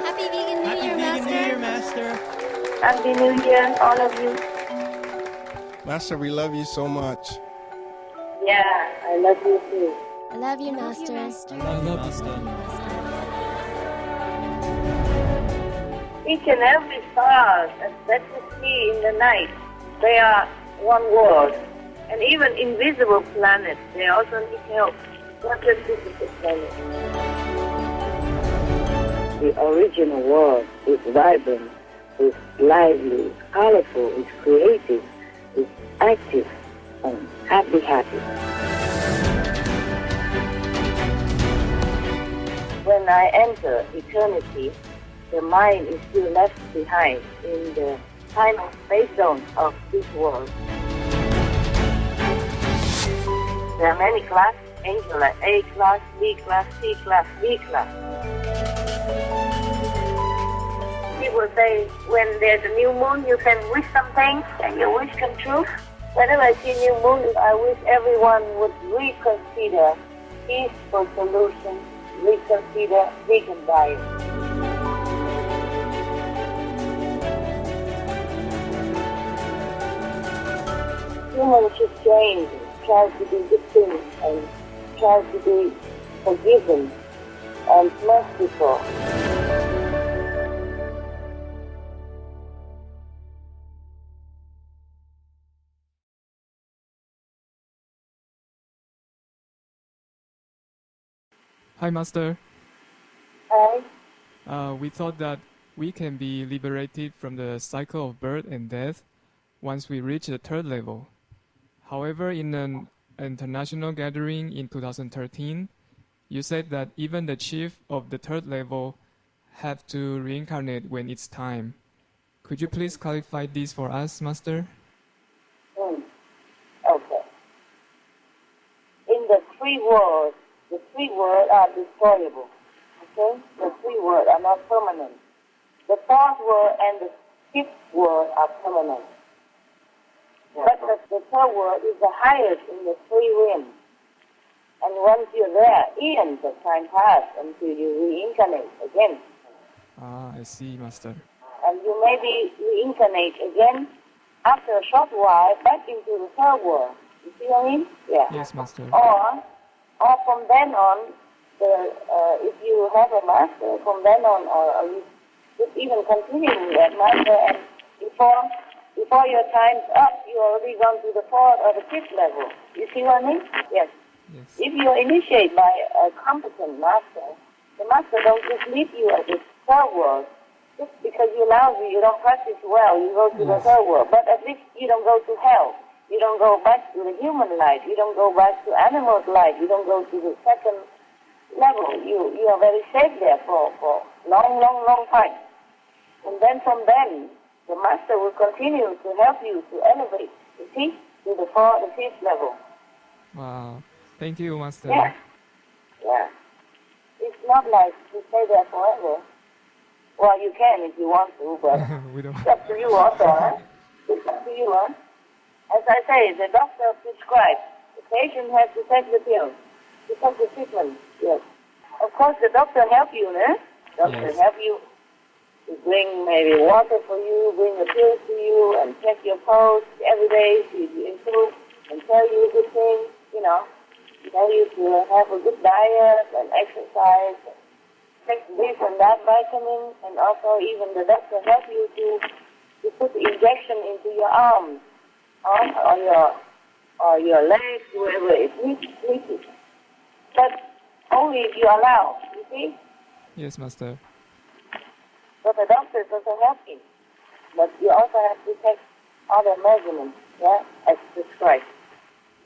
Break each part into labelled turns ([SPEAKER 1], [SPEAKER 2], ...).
[SPEAKER 1] Happy Vegan New Year, Master.
[SPEAKER 2] Happy New Year, all of you.
[SPEAKER 3] Master, we love you so much.
[SPEAKER 2] Yeah, I love you too.
[SPEAKER 1] I love you, Master.
[SPEAKER 4] I love you, Master.
[SPEAKER 2] Each and every star that you see in the night, they are one world. And even invisible planets, they also need help. Not just physical planets. The original world is vibrant, is lively, is colorful, is creative, is active, and happy. When I enter eternity, the mind is still left behind in the time and space zone of this world. There are many classes, angel like A class, B class, C class, D class. People say when there's a new moon, you can wish something and your wish come true. Whenever I see new moon, I wish everyone would reconsider peaceful solutions, reconsider vegan diet. Humans should change, try to do good things, and try to be forgiving and merciful.
[SPEAKER 4] Hi, Master.
[SPEAKER 2] Hi.
[SPEAKER 4] We thought that we can be liberated from the cycle of birth and death once we reach the third level. However, in an international gathering in 2013, you said that even the chief of the third level have to reincarnate when it's time. Could you please clarify this for us, Master?
[SPEAKER 2] Okay. In the three worlds are destroyable. Okay? The three worlds are not permanent. The fourth world and the fifth world are permanent. But the third world is the highest in the three realms. And once you're there, even the time passes until you reincarnate again.
[SPEAKER 4] Ah, I see, Master.
[SPEAKER 2] And you maybe reincarnate again after a short while back into the third world. You see what I mean? Yeah.
[SPEAKER 4] Yes, Master.
[SPEAKER 2] Or from then on, if you have a master, from then on, or you just even continue with that master, and before your time's up, you already gone to the fourth or the fifth level. You see what I mean? Yes. If you initiate by a competent master, the master don't just leave you at the third world. Just because you're lousy, you don't practice well, you go to the third world. But at least you don't go to hell. You don't go back to the human life. You don't go back to animal life. You don't go to the second level. You are very safe there for long time. And then from then, the master will continue to help you to elevate, you see, to the fourth, the fifth level.
[SPEAKER 4] Wow. Thank you, Master.
[SPEAKER 2] Yeah. It's not like to stay there forever. Well, you can if you want to, but
[SPEAKER 4] We don't.
[SPEAKER 2] it's up to you also, huh? It's up to you, huh? As I say, the doctor prescribes. The patient has to take the pill, to take the treatment, yes. Of course, the doctor help you, huh? Doctor help you to bring maybe water for you, bring the pills to you, and check your pulse every day to improve, and tell you good things, tell you to have a good diet and exercise, take this and that vitamin, and also even the doctor help you to put the injection into your arms, or your legs, wherever it needs. But only if you allow, you see?
[SPEAKER 4] Yes, Master.
[SPEAKER 2] So the doctor doesn't help you. But you also have to take other measurements, as prescribed.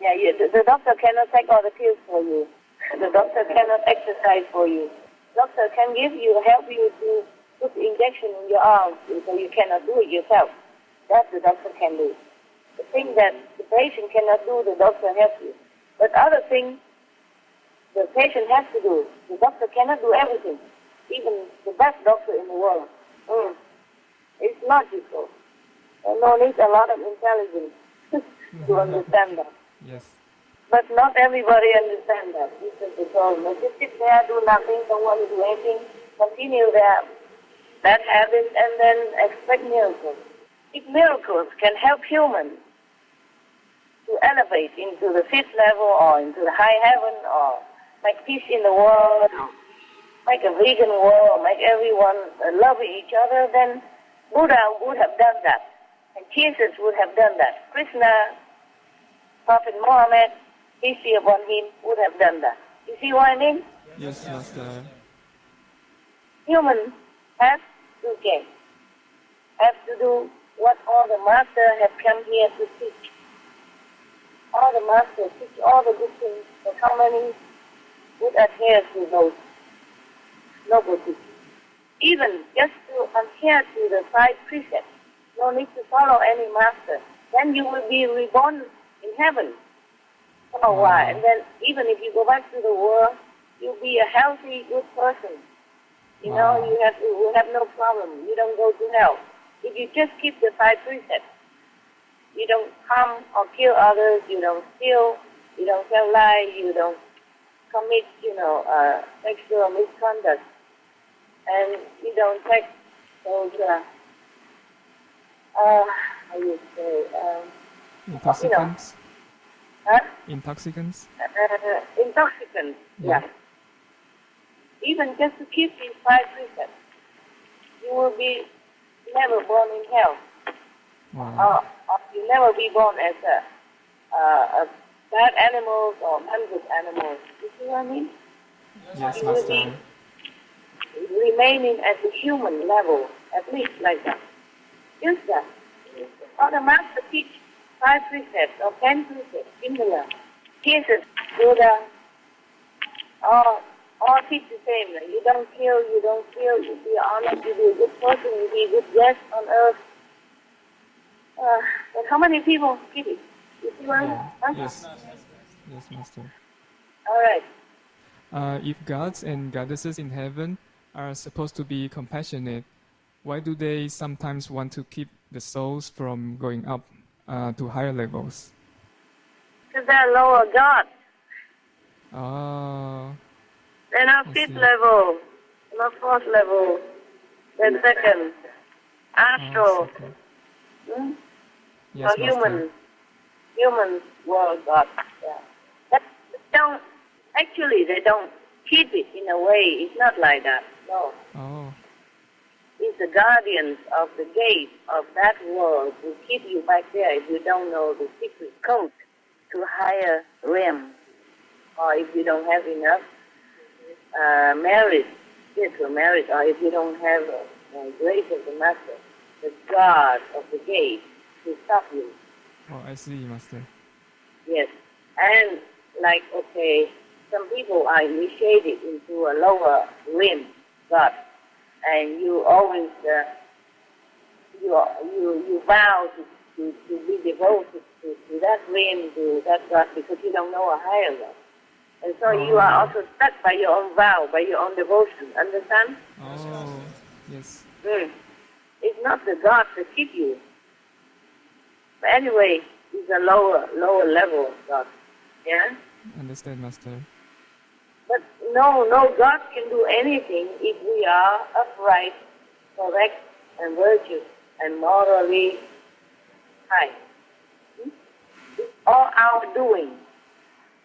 [SPEAKER 2] The doctor cannot take all the pills for you. The doctor cannot exercise for you. Doctor can help you to put the injection in your arms, so you cannot do it yourself. That the doctor can do. The thing that the patient cannot do, the doctor helps you. But other things, the patient has to do. The doctor cannot do everything. Even the best doctor in the world. It's logical. And no need a lot of intelligence to understand that.
[SPEAKER 4] Yes.
[SPEAKER 2] But not everybody understands that. This is the problem. They just sit there, do nothing, don't want to do anything, continue their bad habits, and then expect miracles. If miracles can help humans to elevate into the fifth level or into the high heaven or make peace in the world, make a vegan world, make everyone love each other, then Buddha would have done that. And Jesus would have done that. Krishna, Prophet Muhammad, peace be upon him, would have done that. You see what I mean?
[SPEAKER 4] Yes, Master.
[SPEAKER 2] Humans have to gain, have to do what all the masters have come here to teach. All the masters teach all the good things, but how many would adhere to those noble teachings? Even just to adhere to the 5 precepts, no need to follow any master. Then you will be reborn in heaven for a while. And then even if you go back to the world, you'll be a healthy, good person. You know, you have no problem. You don't go to hell. If you just keep the 5 precepts, you don't harm or kill others, you don't steal, you don't tell lies, you don't commit, sexual misconduct, and you don't take those, how you say,
[SPEAKER 4] intoxicants? Intoxicants?
[SPEAKER 2] Intoxicants, yeah. Even just to keep these 5 precepts, you will be never born in hell.
[SPEAKER 4] Wow.
[SPEAKER 2] Or you never be born as a bad animals or ungood animals. You see what I mean?
[SPEAKER 4] Yes,
[SPEAKER 2] you will be remaining at the human level, at least like that. Just that. Or the master teach 5 precepts or 10 precepts, similar. Jesus, Buddha, all teach the same. You don't kill, you don't steal, you be honest, you be a good person, you be a good guest on earth. But how many people keep it? You see what I mean?
[SPEAKER 4] Yes. Yes, Master.
[SPEAKER 2] All right.
[SPEAKER 4] If gods and goddesses in heaven are supposed to be compassionate, why do they sometimes want to keep the souls from going up to higher levels?
[SPEAKER 2] Because they're lower gods. They're not fifth level, not fourth level. They're second. Astral.
[SPEAKER 4] Second. Yes,
[SPEAKER 2] or human world gods. Yeah. They don't keep it in a way. It's not like that. No.
[SPEAKER 4] Oh.
[SPEAKER 2] It's the guardians of the gate of that world who keep you back there if you don't know the secret code to higher realms, or if you don't have enough spiritual merit, or if you don't have grace of the master, the guard of the gate to stop you.
[SPEAKER 4] Oh, I see, Master.
[SPEAKER 2] Yes. And some people are initiated into a lower realm God, and you always you vow to be devoted to that realm, to that God, because you don't know a higher God. And so you are also stuck by your own vow, by your own devotion. Understand?
[SPEAKER 4] Oh, yes.
[SPEAKER 2] It's not the God that keep you. But anyway, it's a lower level of God. Yeah?
[SPEAKER 4] Understand, Master.
[SPEAKER 2] But no God can do anything if we are upright, correct, and virtuous, and morally high. It's all our doing.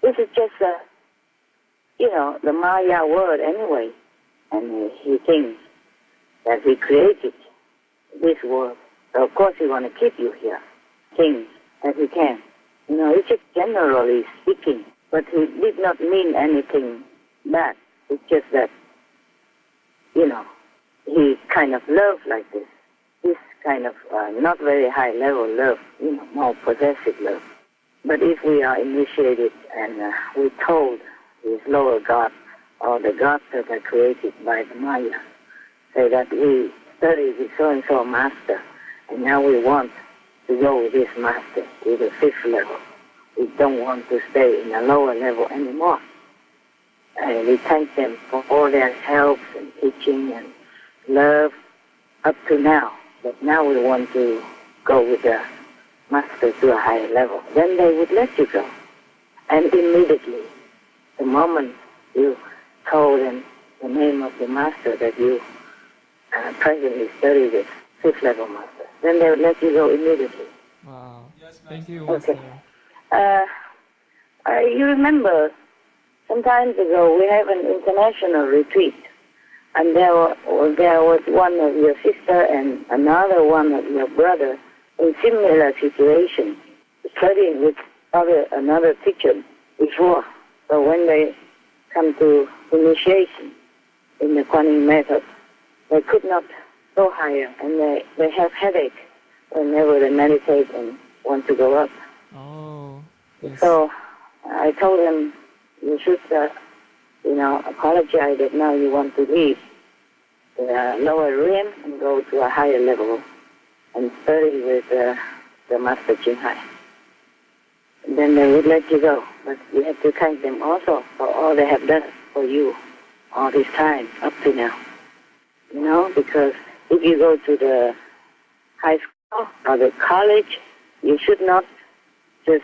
[SPEAKER 2] This is just the Maya word anyway. And he thinks that he created this world. So of course he want to keep you here. Things as he can. It's just generally speaking. But he did not mean anything bad. It's just that, he kind of loved like this. This kind of not very high level love, more possessive love. But if we are initiated and we told these lower gods or the gods that are created by the Maya, say that we studied with so-and-so master, and now we want to go with this master to the 5th level. We don't want to stay in a lower level anymore. And we thank them for all their help and teaching and love up to now. But now we want to go with the master to a higher level. Then they would let you go. And immediately, the moment you told them the name of the master that you presently study with, fifth level master, then they would let you go immediately.
[SPEAKER 4] Wow. Thank you,
[SPEAKER 2] Okay.
[SPEAKER 4] Master.
[SPEAKER 2] You remember, some times ago we have an international retreat, and there was one of your sister and another one of your brother in similar situation, studying with another teacher before. So when they come to initiation in the Kuan Yin method, they could not go higher, and they have headache whenever they meditate and want to go up.
[SPEAKER 4] Oh, yes.
[SPEAKER 2] So I told them, you should, apologize that now you want to leave the lower realm and go to a higher level and study with the Master Ching Hai. Then they would let you go, but you have to thank them also for all they have done for you all this time up to now. Because if you go to the high school or the college, you should not just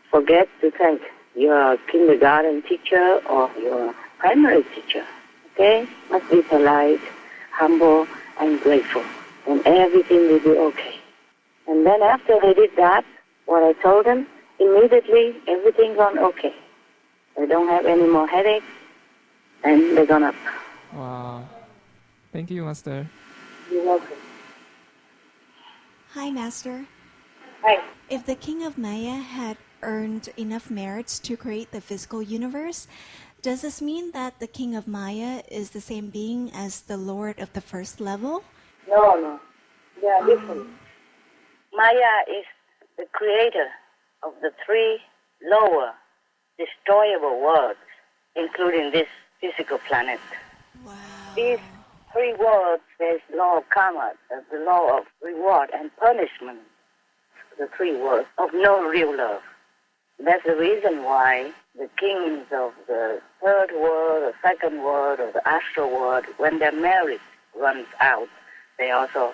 [SPEAKER 2] forget to thank your kindergarten teacher or your primary teacher. Okay? Must be polite, humble, and grateful. And everything will be okay. And then after they did that, what I told them, immediately everything gone okay. They don't have any more headaches, and they're gone up.
[SPEAKER 4] Wow. Thank you, Master.
[SPEAKER 2] You're welcome.
[SPEAKER 5] Hi, Master.
[SPEAKER 2] Hi.
[SPEAKER 5] If the King of Maya had earned enough merits to create the physical universe, does this mean that the King of Maya is the same being as the Lord of the first level?
[SPEAKER 2] No. They are different. Maya is the creator of the three lower, destroyable worlds, including this physical planet.
[SPEAKER 5] Wow.
[SPEAKER 2] These three worlds, there's law of karma, the law of reward and punishment, the three worlds of no real love. That's the reason why the kings of the third world, the second world, or the astral world, when their merit runs out, they also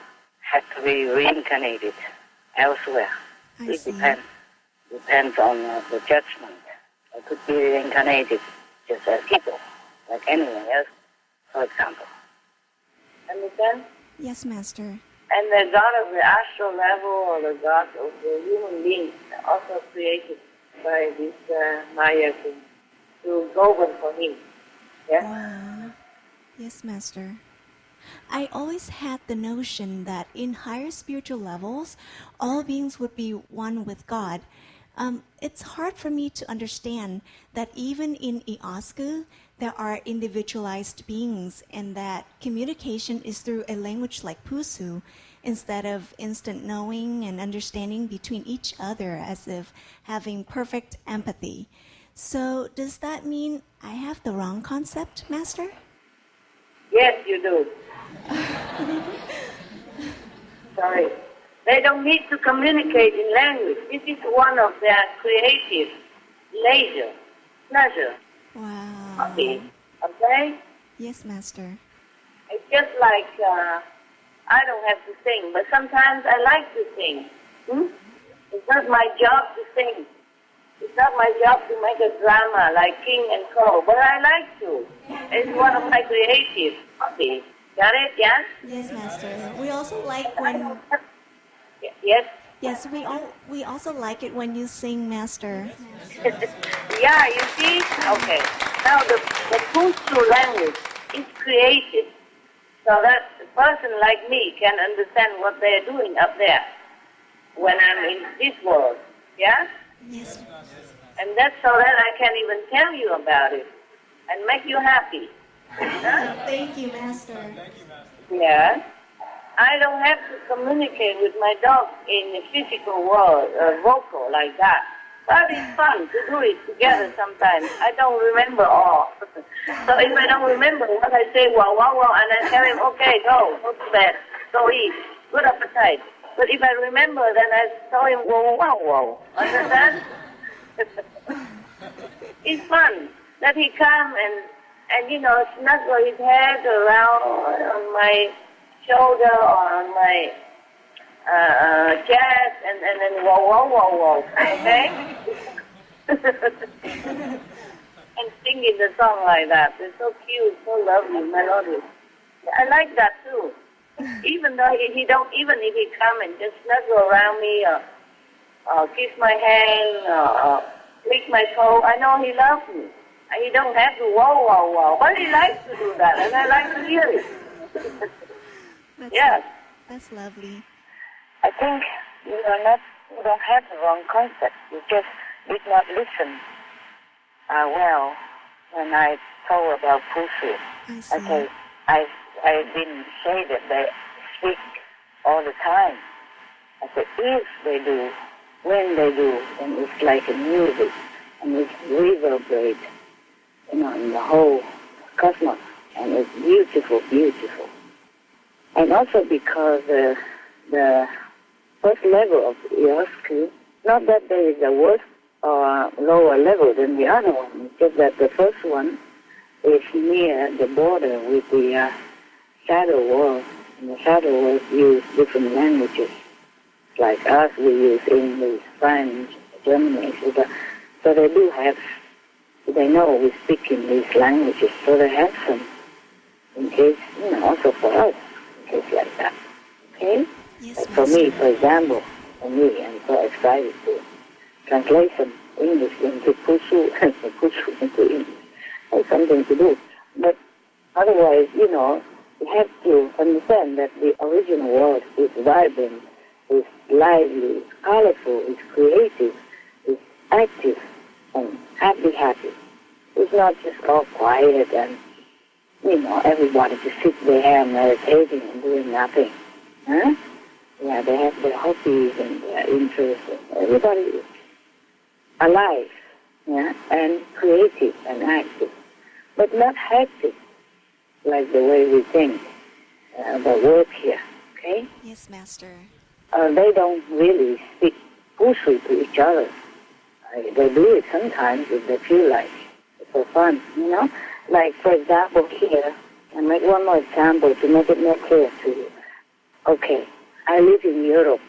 [SPEAKER 2] have to be reincarnated elsewhere.
[SPEAKER 5] I see.
[SPEAKER 2] Depends on the judgment. They could be reincarnated just as people, like anyone else, for example. Understand?
[SPEAKER 5] Yes, Master.
[SPEAKER 2] And the God of the astral level or the God of the human beings are also created by this Maya to govern for him. Yeah?
[SPEAKER 5] Wow. Yes, Master. I always had the notion that in higher spiritual levels, all beings would be one with God. It's hard for me to understand that even in Iosku, there are individualized beings and that communication is through a language like Pusu instead of instant knowing and understanding between each other as if having perfect empathy. So does that mean I have the wrong concept, Master?
[SPEAKER 2] Yes, you do. Sorry. They don't need to communicate in language. This is one of their creative pleasure.
[SPEAKER 5] Wow.
[SPEAKER 2] Okay?
[SPEAKER 5] Yes, Master.
[SPEAKER 2] It's just like, I don't have to sing, but sometimes I like to sing. It's not my job to sing. It's not my job to make a drama like King and Co., but I like to. It's one of my creative hobbies. Got it, yes?
[SPEAKER 5] Yes, Master. We also like when...
[SPEAKER 2] Yes?
[SPEAKER 5] Yes, we also like it when you sing, Master.
[SPEAKER 2] Yeah, you see? Okay. Now the Pusu language is created so that a person like me can understand what they're doing up there when I'm in this world. Yeah?
[SPEAKER 5] Yes.
[SPEAKER 2] And that's so that I can even tell you about it and make you happy. Huh?
[SPEAKER 5] Thank you, Master.
[SPEAKER 2] Yeah. I don't have to communicate with my dog in the physical world, vocal like that. But it's fun to do it together sometimes. I don't remember all. So if I don't remember what I say, wow, wow, wow, and I tell him, okay, go to bed, go eat, good appetite. But if I remember, then I tell him, wow, wow, wow. Understand? It's fun that he come and snuggle his head around on my shoulder or on my chest and then whoa, whoa, whoa, whoa, okay? and singing the song like that. It's so cute, so lovely, melodious. I like that too. Even though he don't, even if he come and just snuggle around me or kiss my hand or lick my toe, I know he loves me. And he don't have to wow, wow, wow. But he likes to do that, and I like to hear it. Yes.
[SPEAKER 5] That's lovely.
[SPEAKER 2] I think you don't have the wrong concept. You just did not listen well when I told about Pusu.
[SPEAKER 5] I see.
[SPEAKER 2] Okay, I didn't say that they speak all the time. I said if they do, when they do, and it's like a music, and it's reverberate, in the whole cosmos, and it's beautiful, beautiful. And also because the first level of Iosku, not that there is a worse or lower level than the other one, it's just that the first one is near the border with the shadow world. And the shadow world use different languages. Like us, we use English, French, German, etc. So they do have, they know we speak in these languages, so they have some, in case, also for us, in case like that. Okay?
[SPEAKER 5] Yes,
[SPEAKER 2] Like for me, for example, I'm so excited to translate some English into Pusu and Pusu into English. That's something to do. But otherwise, you have to understand that the original world is vibrant, is lively, is colorful, is creative, is active, and happy. It's not just all quiet and, everybody just sit there meditating and doing nothing. Huh? Yeah, they have their hobbies and their interests. Everybody is alive, and creative and active, but not hectic like the way we think about work here, okay?
[SPEAKER 5] Yes, Master.
[SPEAKER 2] They don't really speak Pusu to each other. They do it sometimes if they feel like it for fun, Like, for example, here, I make one more example to make it more clear to you. Okay, I live in Europe.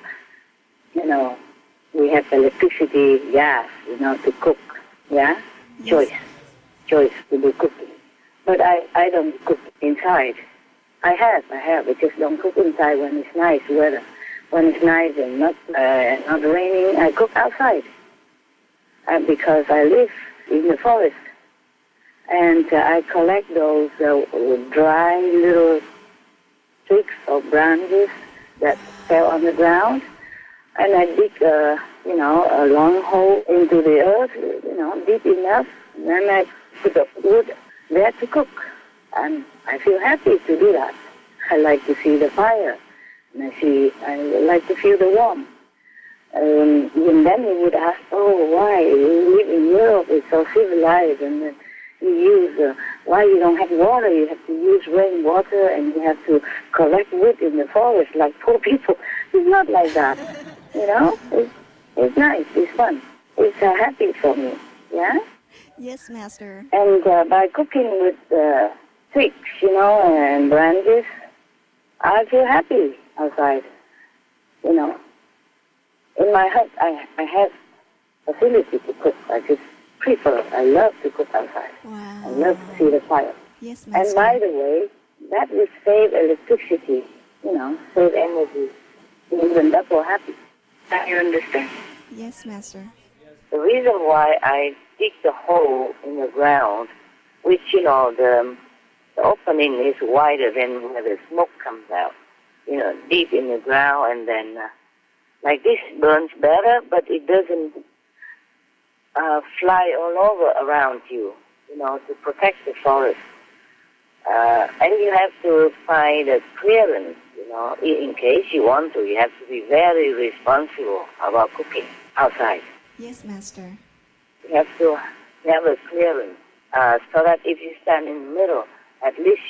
[SPEAKER 2] We have electricity, gas, to cook, yeah?
[SPEAKER 5] Yes.
[SPEAKER 2] Choice to do cooking. But I don't cook inside. I have. I just don't cook inside when it's nice weather. When it's nice and not raining, I cook outside. Because I live in the forest. And I collect those dry little twigs or branches that fell on the ground. And I dig, a long hole into the earth, deep enough. And then I put up wood there to cook. And I feel happy to do that. I like to see the fire. And I like to feel the warmth. And then you would ask, why? You live in Europe, it's so civilized, and you use, why you don't have water? You have to use rainwater, and you have to collect wood in the forest like poor people. It's not like that, It's nice, it's fun. It's happy for me, yeah?
[SPEAKER 5] Yes, Master.
[SPEAKER 2] And by cooking with twigs, and branches, I feel happy outside, In my hut, I have facility to cook. I just prefer, I love to cook outside.
[SPEAKER 5] Wow.
[SPEAKER 2] I love to see the fire.
[SPEAKER 5] Yes, Master.
[SPEAKER 2] And by the way, that will save electricity, save energy, even double happy. Can you understand?
[SPEAKER 5] Yes, Master.
[SPEAKER 2] The reason why I dig the hole in the ground, which, the opening is wider than where the smoke comes out, deep in the ground, and then like this burns better, but it doesn't fly all over around you, to protect the forest. And you have to find a clearance, in case you want to. You have to be very responsible about cooking outside.
[SPEAKER 5] Yes, Master.
[SPEAKER 2] You have to have a clearance, so that if you stand in the middle, at least,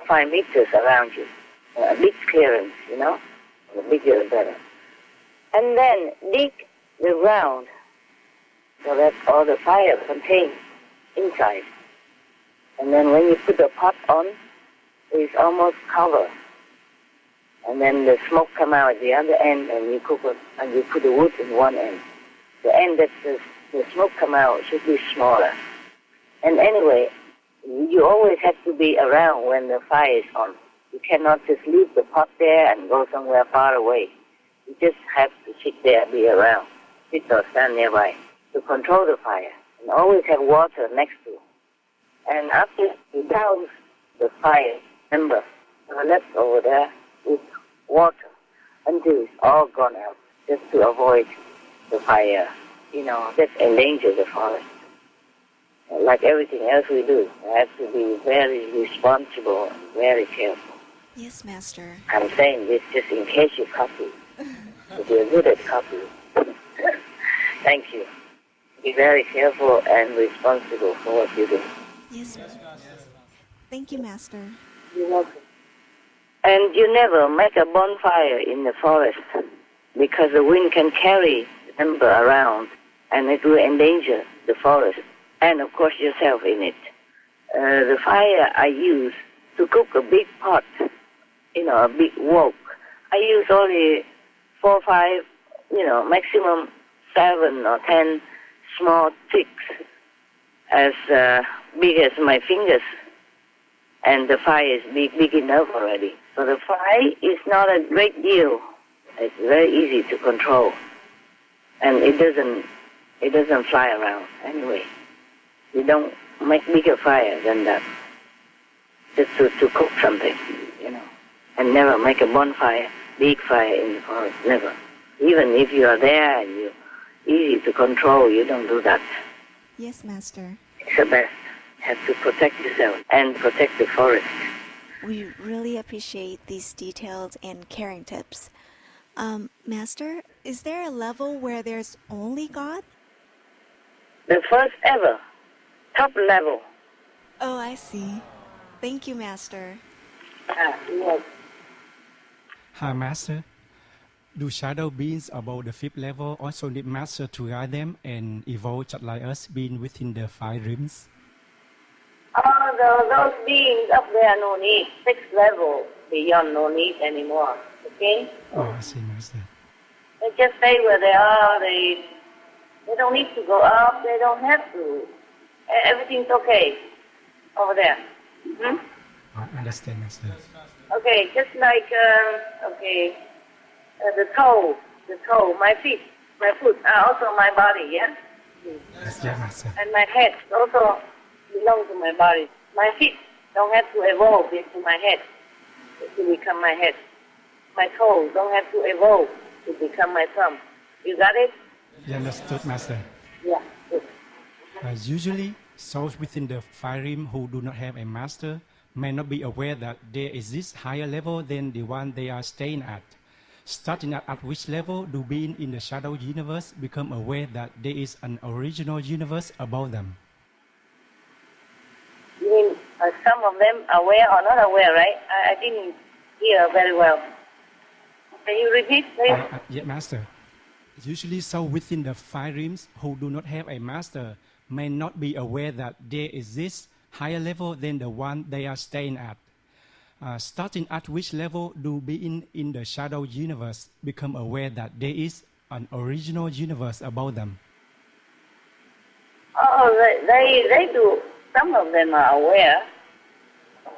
[SPEAKER 2] 5 meters around you. A big clearance, the bigger the better. And then dig the ground so that all the fire contains inside. And then when you put the pot on, it's almost covered. And then the smoke come out at the other end, and you cook it, and you put the wood in one end. The end that's the smoke come out should be smaller. And anyway, you always have to be around when the fire is on. You cannot just leave the pot there and go somewhere far away. You just have to sit there, be around, sit or stand nearby to control the fire. And always have water next to it. And after you douse the fire, remember, left over there with water until it's all gone out, just to avoid the fire, just endanger the forest. Like everything else we do, we have to be very responsible and very careful.
[SPEAKER 5] Yes, Master.
[SPEAKER 2] I'm saying this just in case you copy. If you're good at copying. Thank you. Be very careful and responsible for what you do.
[SPEAKER 5] Yes, Master. Thank you, Master.
[SPEAKER 2] You're welcome. And you never make a bonfire in the forest because the wind can carry the ember around and it will endanger the forest and, of course, yourself in it. The fire I use to cook a big pot, a big wok, I use only 4 or 5, maximum 7 or 10 small sticks as big as my fingers. And the fire is big enough already. So the fire is not a great deal. It's very easy to control. And it doesn't fly around anyway. You don't make bigger fire than that. Just to cook something, And never make a bonfire, big fire in the forest, never. Even if you are there and you're easy to control, you don't do that.
[SPEAKER 5] Yes, Master.
[SPEAKER 2] It's the best. You have to protect yourself and protect the forest.
[SPEAKER 5] We really appreciate these detailed and caring tips. Master, is there a level where there's only God?
[SPEAKER 2] The first ever, top level.
[SPEAKER 5] Oh, I see. Thank you, Master.
[SPEAKER 2] Yes.
[SPEAKER 6] Hi, Master. Do shadow beings above the 5th level also need Master to guide them and evolve just like us being within the 5 realms?
[SPEAKER 2] Those beings up there, no need. 6th level, beyond, no need anymore. Okay?
[SPEAKER 6] Oh, I see, Master.
[SPEAKER 2] They just stay where they are. They don't need to go up. They don't have to. Everything's okay over there. Mm-hmm.
[SPEAKER 6] I understand, Master.
[SPEAKER 2] Okay, just like, the toe, my feet, my foot, also my body, yeah?
[SPEAKER 6] Yes, yeah, Master.
[SPEAKER 2] And my head also belongs to my body. My feet don't have to evolve into my head to become my head. My toes don't have to evolve to become my thumb. You got it?
[SPEAKER 6] You understood, Master.
[SPEAKER 2] Yeah. Good.
[SPEAKER 6] Usually, souls within the 5 realms who do not have a Master may not be aware that there exists higher level than the one they are staying at. Starting at which level do beings in the shadow universe become aware that there is an original universe above them?
[SPEAKER 2] You mean some of them aware or not aware, right? I didn't hear very well. Can you repeat, please?
[SPEAKER 6] Yeah, Master. Usually, souls within the 5 realms who do not have a Master may not be aware that there exists higher level than the one they are staying at. Starting at which level do beings in the shadow universe become aware that there is an original universe above them?
[SPEAKER 2] Oh, they do. Some of them are aware,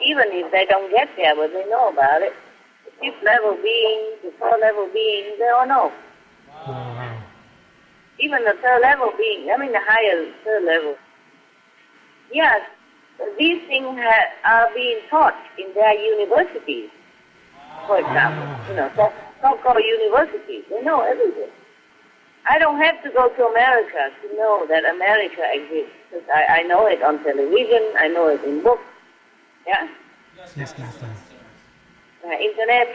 [SPEAKER 2] even if they don't get there, but they know about it. The 5th level beings, the 4th level beings, they all know.
[SPEAKER 6] Oh, wow.
[SPEAKER 2] Even the 3rd level beings, the higher 3rd level. Yes, these things are being taught in their universities, for example. So-called universities. They know everything. I don't have to go to America to know that America exists. Because I know it on television, I know it in books. Yeah?
[SPEAKER 6] Yes, Master.
[SPEAKER 2] Internet.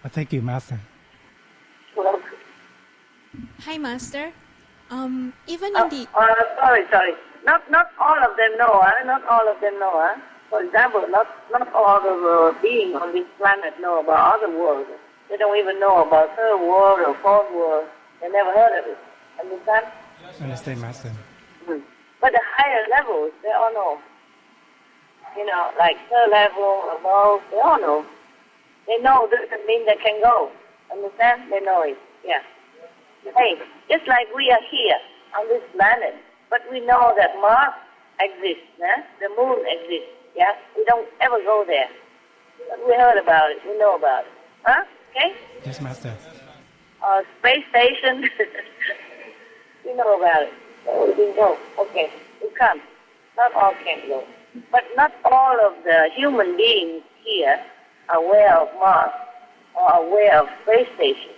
[SPEAKER 6] Thank you, Master.
[SPEAKER 2] Welcome.
[SPEAKER 1] Hi, Master. Even in the...
[SPEAKER 2] Sorry. Not all of them know, Not all of them know, For example, not all the beings on this planet know about other worlds. They don't even know about 3rd world or 4th world. They never heard of it. Understand?
[SPEAKER 6] Understand, Master.
[SPEAKER 2] But the higher levels, they all know. Like 3rd level, above, they all know. They know doesn't mean they can go. Understand? They know it. Yeah. Hey, just like we are here on this planet, but we know that Mars exists, the moon exists, yeah? We don't ever go there. But we heard about it, we know about it. Huh? Okay?
[SPEAKER 6] Yes, Master.
[SPEAKER 2] Space station, we know about it. So we can go. Okay, we come. Not all can go. But not all of the human beings here are aware of Mars or aware of space station.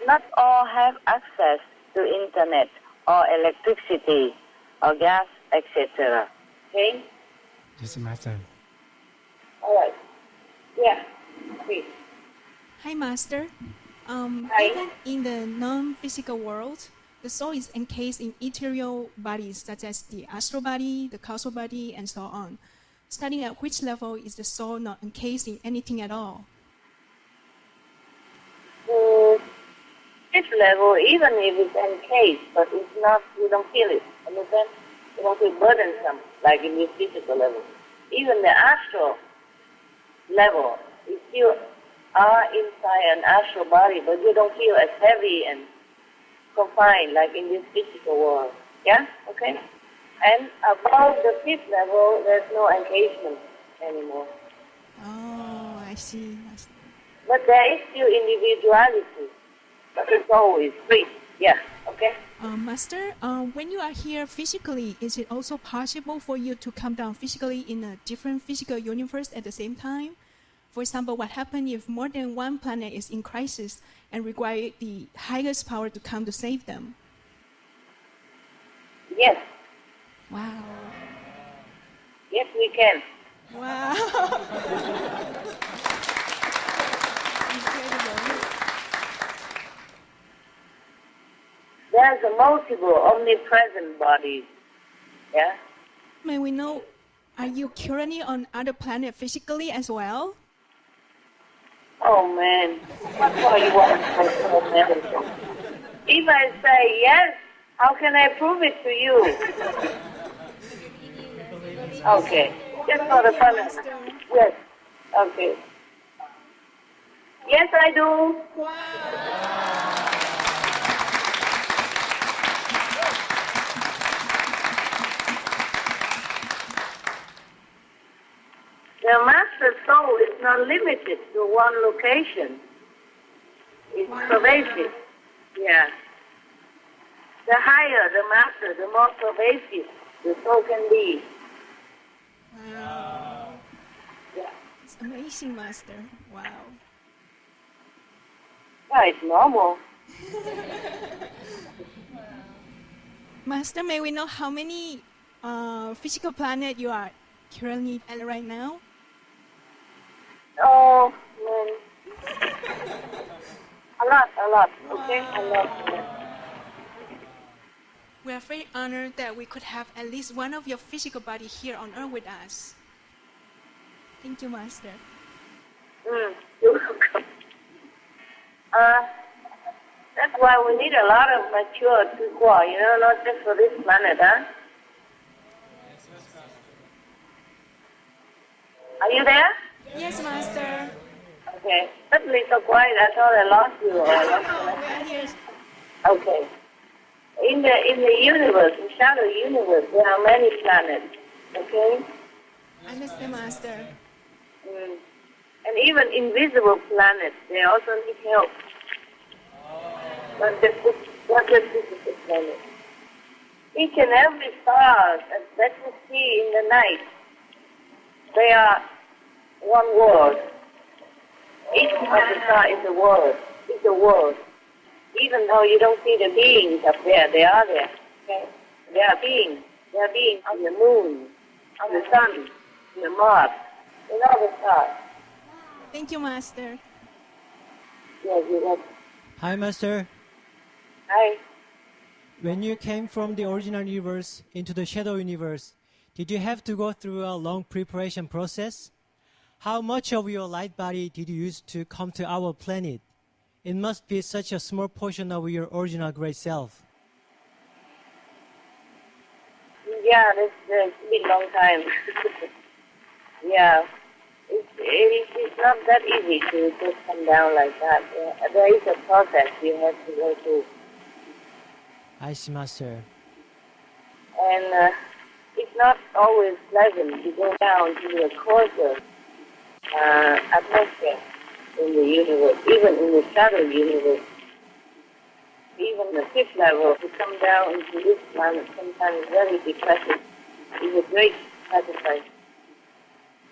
[SPEAKER 2] Not all have access to internet or electricity or gas, etc. Okay?
[SPEAKER 6] Yes, Master.
[SPEAKER 2] All right. Yeah, please.
[SPEAKER 1] Hi, Master.
[SPEAKER 2] Hi.
[SPEAKER 1] Even in the non-physical world, the soul is encased in ethereal bodies such as the astral body, the causal body, and so on. Starting at which level is the soul not encased in anything at all?
[SPEAKER 2] Fifth level, even if it's encased, but it's not, you don't feel it. Understand? You don't feel burdensome like in this physical level. Even the astral level, you still are inside an astral body, but you don't feel as heavy and confined like in this physical world. Yeah? Okay? And above the fifth level, there's no encasement anymore.
[SPEAKER 1] Oh, I see.
[SPEAKER 2] But there is still individuality. But the soul is free. Yeah, okay?
[SPEAKER 1] Master, when you are here physically, is it also possible for you to come down physically in a different physical universe at the same time? For example, what happens if more than one planet is in crisis and require the highest power to come to save them?
[SPEAKER 2] Yes.
[SPEAKER 1] Wow.
[SPEAKER 2] Yes, we can.
[SPEAKER 1] Wow. Incredible.
[SPEAKER 2] There's a multiple omnipresent bodies. Yeah?
[SPEAKER 1] May we know, are you currently on other planet physically as well?
[SPEAKER 2] Oh, man. That's why you want to say so medicine. If I say yes, how can I prove it to you? Okay. Just for the fun of it. Yes. Okay. Yes, I do. The master soul is not limited to one location. It's pervasive. Yeah. The higher the master, the more pervasive the soul can be.
[SPEAKER 1] Wow.
[SPEAKER 2] Yeah.
[SPEAKER 1] It's amazing, Master. Wow.
[SPEAKER 2] Yeah, it's normal.
[SPEAKER 1] Master, may we know how many physical planet you are currently at right now?
[SPEAKER 2] Oh, man. A lot. Okay? A lot.
[SPEAKER 1] We are very honored that we could have at least one of your physical body here on Earth with us. Thank you, Master.
[SPEAKER 2] You're welcome. That's why we need a lot of mature people, not just for this planet, huh? Are you there?
[SPEAKER 1] Yes, Master.
[SPEAKER 2] Okay. Suddenly so quiet, I thought I lost you. Or I lost
[SPEAKER 1] We are here.
[SPEAKER 2] you. Okay. In the universe, in shadow universe, there are many planets. Okay?
[SPEAKER 1] Understand, Master.
[SPEAKER 2] And even invisible planets, they also need help. Not just physical planets. Each and every star that you see in the night, they are one world. Each of the stars is a world. It's a world. Even though you don't see the beings up there, they are there. Okay? They are beings. They are beings on the moon, on the sun, on the Mars, in all the stars.
[SPEAKER 1] Thank you, Master.
[SPEAKER 2] Yes, you're welcome.
[SPEAKER 7] Hi, Master.
[SPEAKER 2] Hi.
[SPEAKER 7] When you came from the original universe into the shadow universe, did you have to go through a long preparation process? How much of your light body did you use to come to our planet? It must be such a small portion of your original great self.
[SPEAKER 2] Yeah, it's been a long time. Yeah. It's not that easy to just come down like that. There is a process you have to go through.
[SPEAKER 7] I see, Master.
[SPEAKER 2] And it's not always pleasant to go down to the coarser atmosphere in the universe, even in the shadow universe. Even the fifth level, to come down into this planet sometimes very depressing. It's a great sacrifice.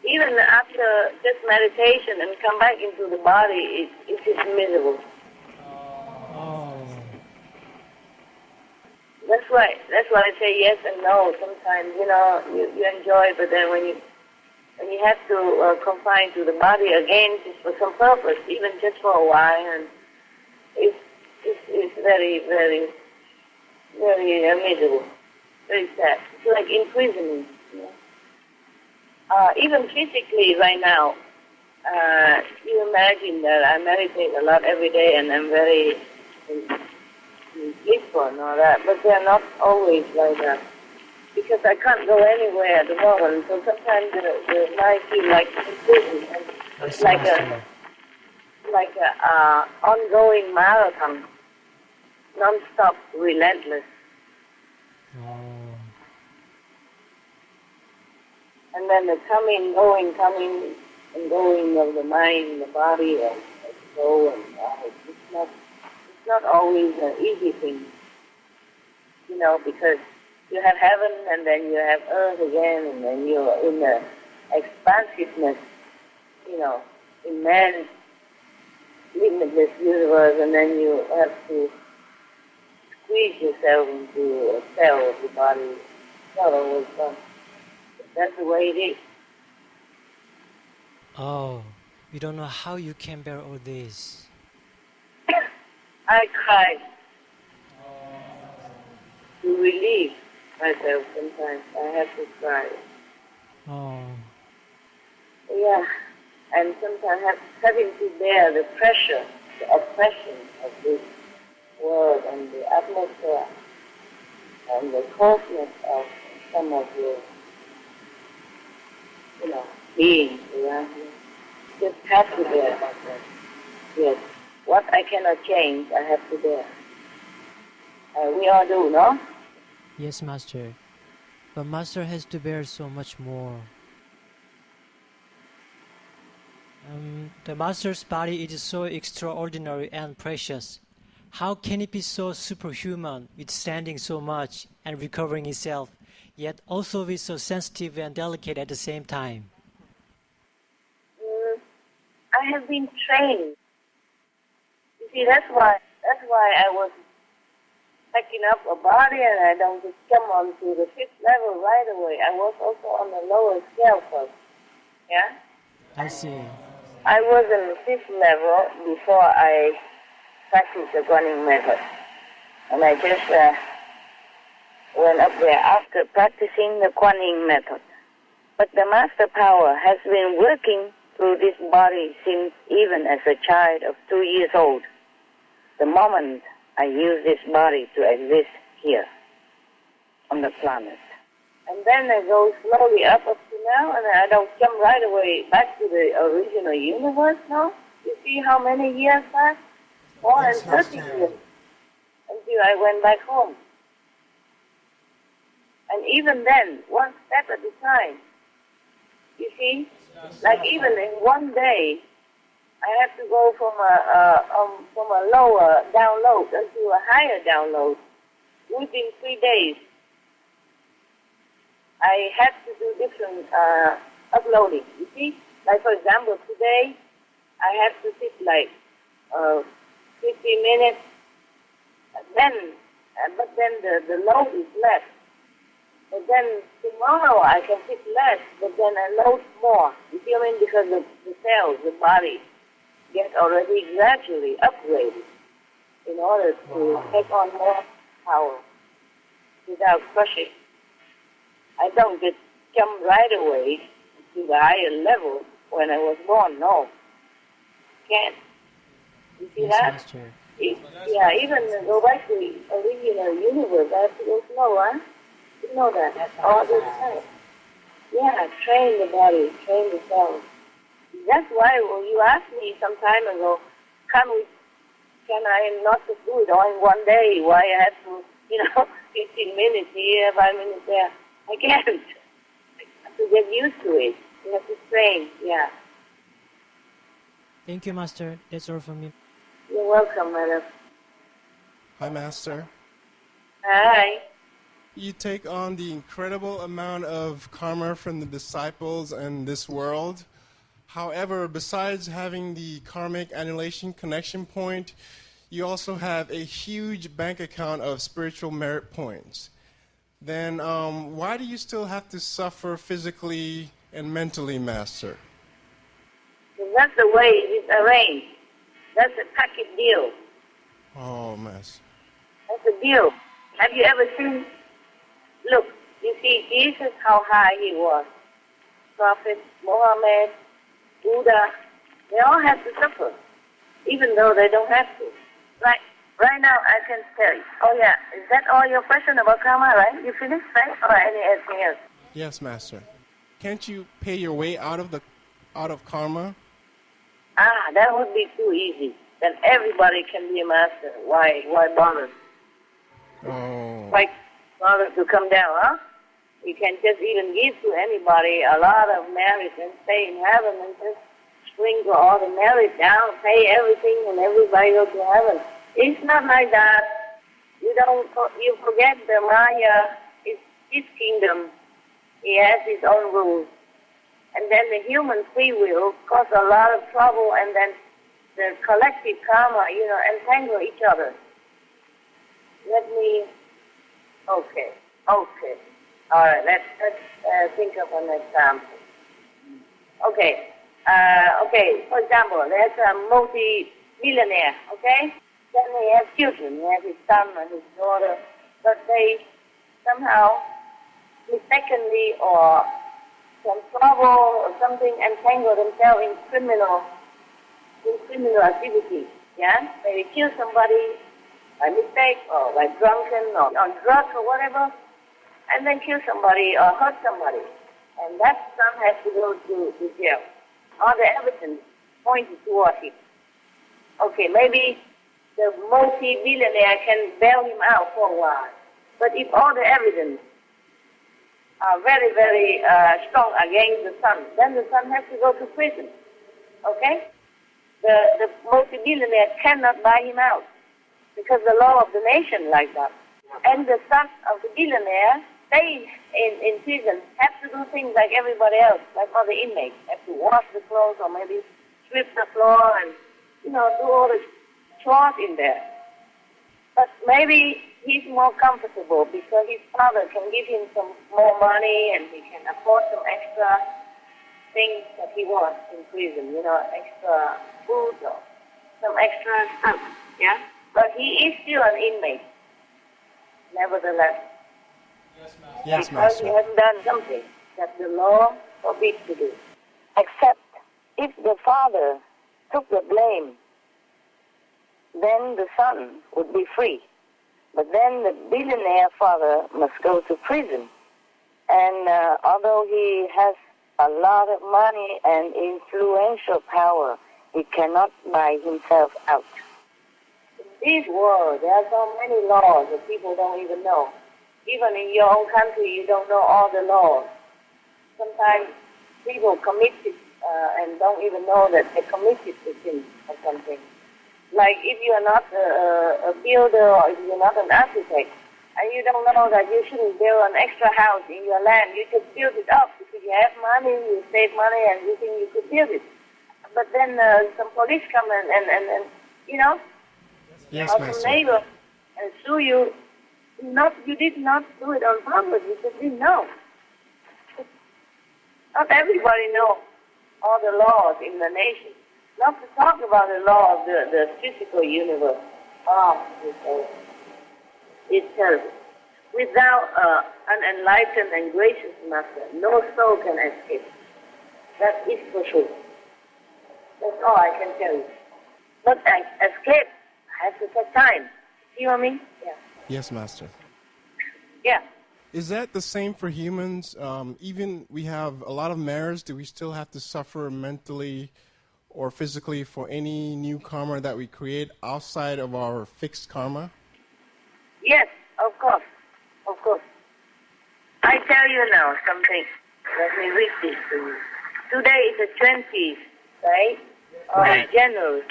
[SPEAKER 2] Even after just meditation and come back into the body, it's just miserable.
[SPEAKER 7] Oh.
[SPEAKER 2] That's why I say yes and no. Sometimes, you enjoy, but then when you have to confine to the body again just for some purpose, even just for a while, and it's very, very, very miserable, very sad. It's like imprisonment. Even physically right now, you imagine that I meditate a lot every day and I'm very peaceful and all that, but they're not always like that. Because I can't go anywhere at the moment, so sometimes the mind feels like imprisoned, and it's like a ongoing marathon, non-stop, relentless.
[SPEAKER 7] Oh.
[SPEAKER 2] And then the coming and going of the mind, the body, and the soul, and it's not always an easy thing, because you have heaven and then you have earth again, and then you're in the expansiveness, immense, limitless universe, and then you have to squeeze yourself into a cell of the body. It's not always fun. That's the way it is.
[SPEAKER 7] Oh, we don't know how you can bear all this.
[SPEAKER 2] I cried to relieve myself sometimes. I have to cry.
[SPEAKER 7] Oh.
[SPEAKER 2] Yeah, and sometimes having to bear the pressure, the oppression of this world and the atmosphere and the coarseness of some of the beings around me. Just have to bear. Yes. What I cannot change, I have to bear. We all do, no?
[SPEAKER 7] Yes, Master. But Master has to bear so much more. The Master's body is so extraordinary and precious. How can it be so superhuman, withstanding so much and recovering itself, yet also be so sensitive and delicate at the same time?
[SPEAKER 2] I have been trained. You see, that's why I was packing up a body and I don't just come onto the fifth level right away. I was also on the lower scale first. Yeah?
[SPEAKER 7] I see.
[SPEAKER 2] I was in the fifth level before I practiced the Guanyin method. And I just went up there after practicing the Guanyin method. But the master power has been working through this body since even as a child of 2 years old. The moment I use this body to exist here on the planet. And then I go slowly up to now, and I don't jump right away back to the original universe now. You see how many years passed? More than 30 years until I went back home. And even then, one step at a time. You see? Like even in one day, I have to go from a lower download into a higher download within 3 days. I have to do different uploading. You see, like for example, today I have to sit like 50 minutes, but then the load is less. But then tomorrow I can sit less, but then I load more. You see what I mean? Because the cells, the body, get already gradually upgraded in order to take on more power without crushing. I don't just jump right away to the higher level when I was born. No, can't. You see
[SPEAKER 7] Yes,
[SPEAKER 2] that?
[SPEAKER 7] Master.
[SPEAKER 2] Yeah, even go back to the original universe, I have to go slow, huh? You know that all the time. Yeah, train the body, train the cells. That's why when you asked me some time ago, can I not just do it all in one day? Why I have to 15 minutes here, 5 minutes there. I can't. I have to get used to it. You have to train, yeah.
[SPEAKER 7] Thank you, Master. That's all from me.
[SPEAKER 2] You're welcome, madam.
[SPEAKER 3] Hi, Master.
[SPEAKER 2] Hi.
[SPEAKER 3] You take on the incredible amount of karma from the disciples and this world. However, besides having the karmic annihilation connection point, you also have a huge bank account of spiritual merit points. Then why do you still have to suffer physically and mentally, Master?
[SPEAKER 2] That's the way it's arranged. That's a package deal.
[SPEAKER 3] Oh, Master.
[SPEAKER 2] That's a deal. Have you ever seen? Look, you see Jesus, how high he was. Prophet, Muhammad, Buddha, they all have to suffer, even though they don't have to. Right now, I can tell you. Oh, yeah. Is that all your question about karma, right? You finished, right? Or anything else?
[SPEAKER 3] Yes, Master. Can't you pay your way out of karma?
[SPEAKER 2] That would be too easy. Then everybody can be a master. Why bother?
[SPEAKER 3] Oh.
[SPEAKER 2] Why bother to come down, huh? You can just even give to anybody a lot of merit and stay in heaven and just sprinkle all the merit down, pay everything, and everybody go to heaven. It's not like that. You forget the Maya is his kingdom. He has his own rules. And then the human free will cause a lot of trouble, and then the collective karma, entangle each other. Okay. All right, let's think of an example. Okay, for example, there's a multi-billionaire, okay? Then he has children, he has his son and his daughter, but they somehow mistakenly or some trouble or something entangle themselves in criminal activity, yeah? Maybe kill somebody by mistake or by drunken or on drugs or whatever, and then kill somebody or hurt somebody. And that son has to go to jail. All the evidence pointed towards him. Okay, maybe the multi-billionaire can bail him out for a while. But if all the evidence are very, very strong against the son, then the son has to go to prison. Okay? The multi-billionaire cannot buy him out because the law of the nation like that. And the son of the billionaire stays in prison, have to do things like everybody else, like other inmates, have to wash the clothes or maybe sweep the floor and, do all the chores in there. But maybe he's more comfortable because his father can give him some more money and he can afford some extra things that he wants in prison, extra food or some extra stuff, yeah? But he is still an inmate, nevertheless.
[SPEAKER 3] Yes,
[SPEAKER 2] because
[SPEAKER 3] Master.
[SPEAKER 2] he has done something that the law forbids to do. Except if the father took the blame, then the son would be free. But then the billionaire father must go to prison. And although he has a lot of money and influential power, he cannot buy himself out. In this world, there are so many laws that people don't even know. Even in your own country, you don't know all the laws. Sometimes people commit it and don't even know that they committed the sin or something. Like if you are not a builder or if you're not an architect, and you don't know that you shouldn't build an extra house in your land, you just build it up because you have money, you save money, and you think you could build it. But then some police come and
[SPEAKER 3] Yes,
[SPEAKER 2] or some
[SPEAKER 3] Master.
[SPEAKER 2] neighbor and sue you. You did not do it on purpose. You just didn't know. Not everybody knows all the laws in the nation. Not to talk about the law of the physical universe. It's terrible. Without an enlightened and gracious master, no soul can escape. That is for sure. That's all I can tell you. But escape has to take time. See what I mean? Yeah.
[SPEAKER 3] Yes, Master.
[SPEAKER 2] Yeah.
[SPEAKER 3] Is that the same for humans? Even we have a lot of merits, do we still have to suffer mentally or physically for any new karma that we create outside of our fixed karma?
[SPEAKER 2] Yes, Of course. Of course. I tell you now something. Let me read this to you. Today is the 20th, right? Of January,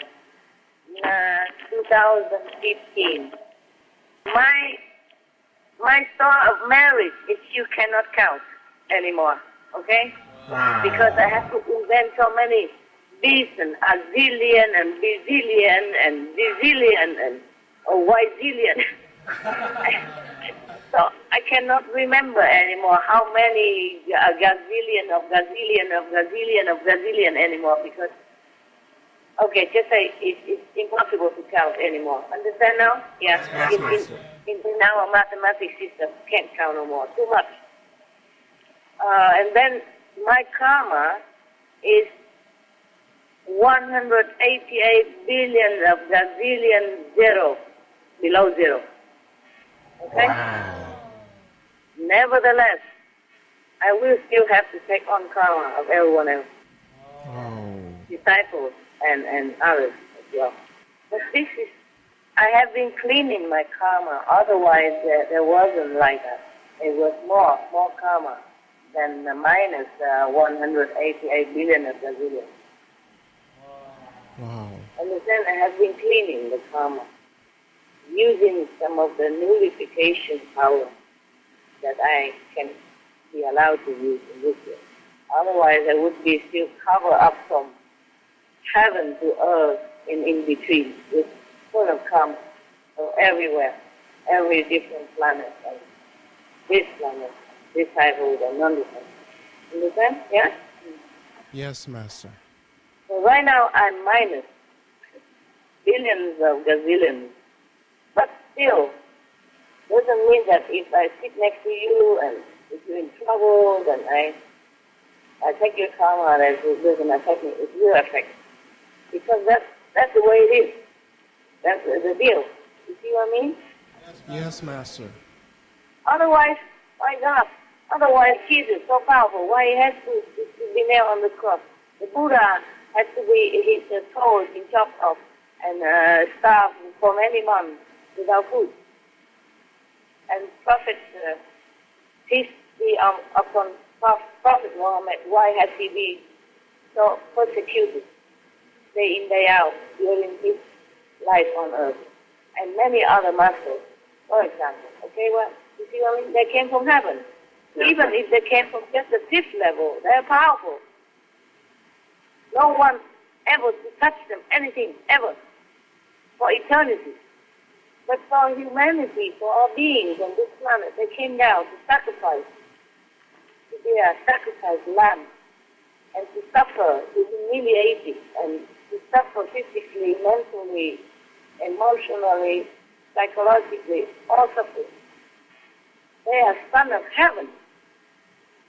[SPEAKER 2] 2015. My story of marriage is you cannot count anymore, okay?
[SPEAKER 3] Wow.
[SPEAKER 2] Because I have to invent so many B's and azillion and bazillion and bazillion and yzillion. So I cannot remember anymore how many gazillion of gazillion of gazillion of gazillion anymore because, okay, just say it's impossible to count anymore. Understand now? Yeah. In our mathematics system, can't count no more. Too much. And then my karma is 188 billion of gazillion zero, below zero. Okay?
[SPEAKER 3] Wow.
[SPEAKER 2] Nevertheless, I will still have to take on karma of everyone else.
[SPEAKER 3] Oh.
[SPEAKER 2] Disciples and others as well. But this is, I have been cleaning my karma, otherwise there wasn't like that. It was more karma than the minus 188 billion of gazillion.
[SPEAKER 3] Wow.
[SPEAKER 2] Understand? I have been cleaning the karma, using some of the nullification power that I can be allowed to use in this way. Otherwise, I would be still covered up from heaven to earth in between, with full of karma. So everywhere, every different planet, and this planet, disabled and non-disabled. Understand? Yeah?
[SPEAKER 3] Yes, Master.
[SPEAKER 2] So right now I'm minus billions of gazillions. But still, doesn't mean that if I sit next to you and if you're in trouble, then I take your karma and it doesn't affect me. It will affect me. Because that's the way it is. That's the deal. You see what I mean?
[SPEAKER 3] Yes, Master.
[SPEAKER 2] Otherwise, why God? Otherwise, Jesus, so powerful. Why he has to be nailed on the cross? The Buddha has to be his toes been chopped off and starved for many months without food. And Prophet, peace be upon Prophet Muhammad, why has he been so persecuted day in, day out during his life on earth? And many other masters, for example. Okay, well, you see what I mean? They came from heaven. Even if they came from just the fifth level, they're powerful. No one ever to touch them, anything, ever, for eternity. But for humanity, for all beings on this planet, they came down to sacrifice, to be a sacrifice lamb, and to suffer, to humiliate it, and to suffer physically, mentally, emotionally, psychologically, all suffering. They are son of heaven,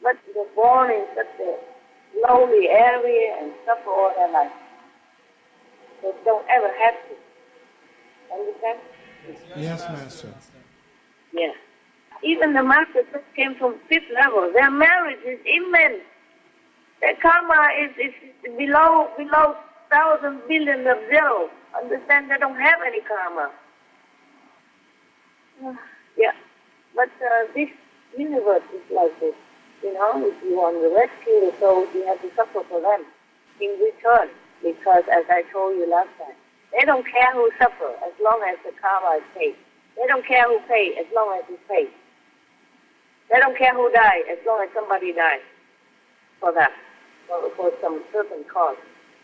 [SPEAKER 2] but they're born in such a lowly area and suffer all their life. They don't ever have to. Understand?
[SPEAKER 3] Yes, Master.
[SPEAKER 2] Yeah. Even the masters that came from fifth level, their marriage is immense. Their karma is below 1,000 billion of zero. Understand? They don't have any karma. Yeah. But this universe is like this. You know, if you want to rescue the souls, you have to suffer for them in return. Because, as I told you last time, they don't care who suffers as long as the karma is paid. They don't care who pays as long as it's paid. They don't care who dies as long as somebody dies for that, for some certain cause.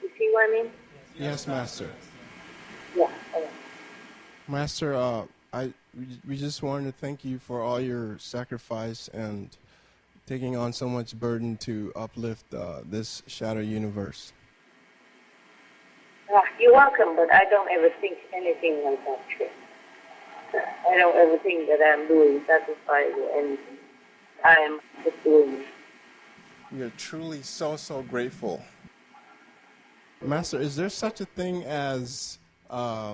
[SPEAKER 2] You see what I mean?
[SPEAKER 3] Yes, Master.
[SPEAKER 2] Yeah. Okay.
[SPEAKER 3] Master, we just wanted to thank you for all your sacrifice and taking on so much burden to uplift this shadow universe.
[SPEAKER 2] You're welcome, but I don't ever think anything like that. I don't ever think that I'm doing sacrifice or anything. I am just doing it.
[SPEAKER 3] We are truly so grateful. Master, is there such a thing as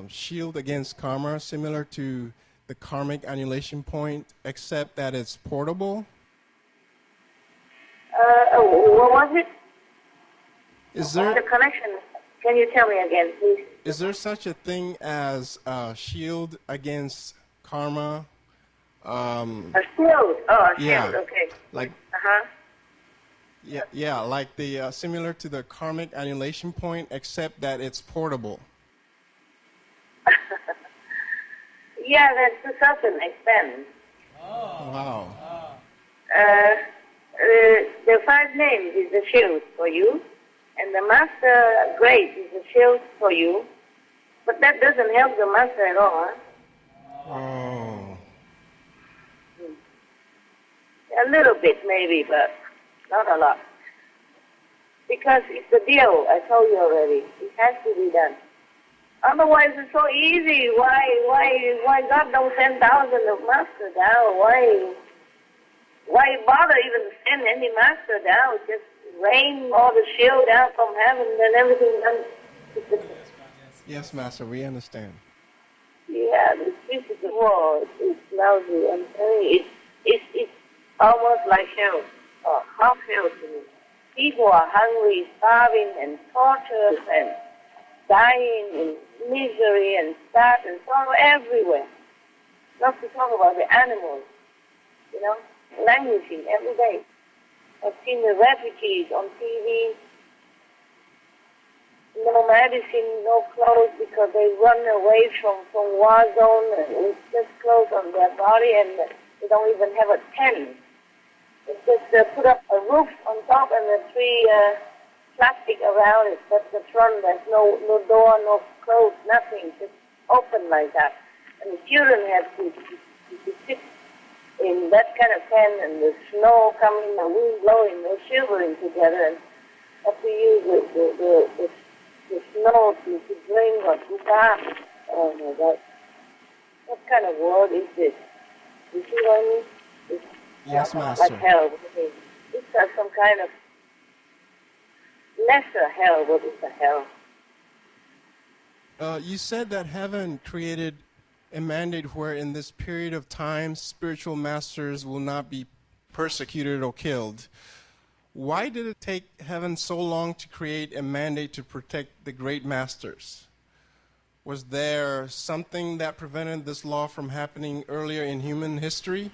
[SPEAKER 3] shield against karma, similar to the karmic annihilation point, except that it's portable?
[SPEAKER 2] What was it?
[SPEAKER 3] Is there
[SPEAKER 2] the connection? Can you tell me again, please?
[SPEAKER 3] Is there such a thing as shield against karma,
[SPEAKER 2] A shield. Oh, a
[SPEAKER 3] Yeah.
[SPEAKER 2] shield. Okay.
[SPEAKER 3] Like
[SPEAKER 2] Uh-huh.
[SPEAKER 3] yeah, like the similar to the karmic annihilation point, except that it's portable.
[SPEAKER 2] Yeah, that's to a certain extent.
[SPEAKER 3] Wow.
[SPEAKER 2] The 5 names is the shield for you, and the master grace is the shield for you, but that doesn't help the master at all. Huh?
[SPEAKER 3] Oh.
[SPEAKER 2] A little bit maybe, but not a lot. Because it's a deal, I told you already. It has to be done. Otherwise, it's so easy. Why God don't send thousands of masters down? Why bother even send any master down? Just rain all the shield down from heaven, then everything done.
[SPEAKER 3] Yes, Master, we understand.
[SPEAKER 2] Yeah, this is the world. It's lousy. I'm telling you, it's almost like hell, or half hell to me. People are hungry, starving, and tortured, and dying in misery and sad and sorrow everywhere. Not to talk about the animals, languishing every day. I've seen the refugees on TV, no medicine, no clothes, because they run away from war zone, and it's just clothes on their body, and they don't even have a tent. It's just put up a roof on top and the 3 plastic around it. That's the front. There's no door, no clothes, nothing. Just open like that. And the children have to sit in that kind of tent, and the snow coming, the wind blowing, they're shivering together, and have to use the snow to drink or to bath. Oh my God. What kind of world is this? You see what I mean? It's
[SPEAKER 3] Yes, Master.
[SPEAKER 2] like hell. It's some kind of lesser hell. What is a hell?
[SPEAKER 3] You said that heaven created a mandate where in this period of time spiritual masters will not be persecuted or killed. Why did it take heaven so long to create a mandate to protect the great masters? Was there something that prevented this law from happening earlier in human history?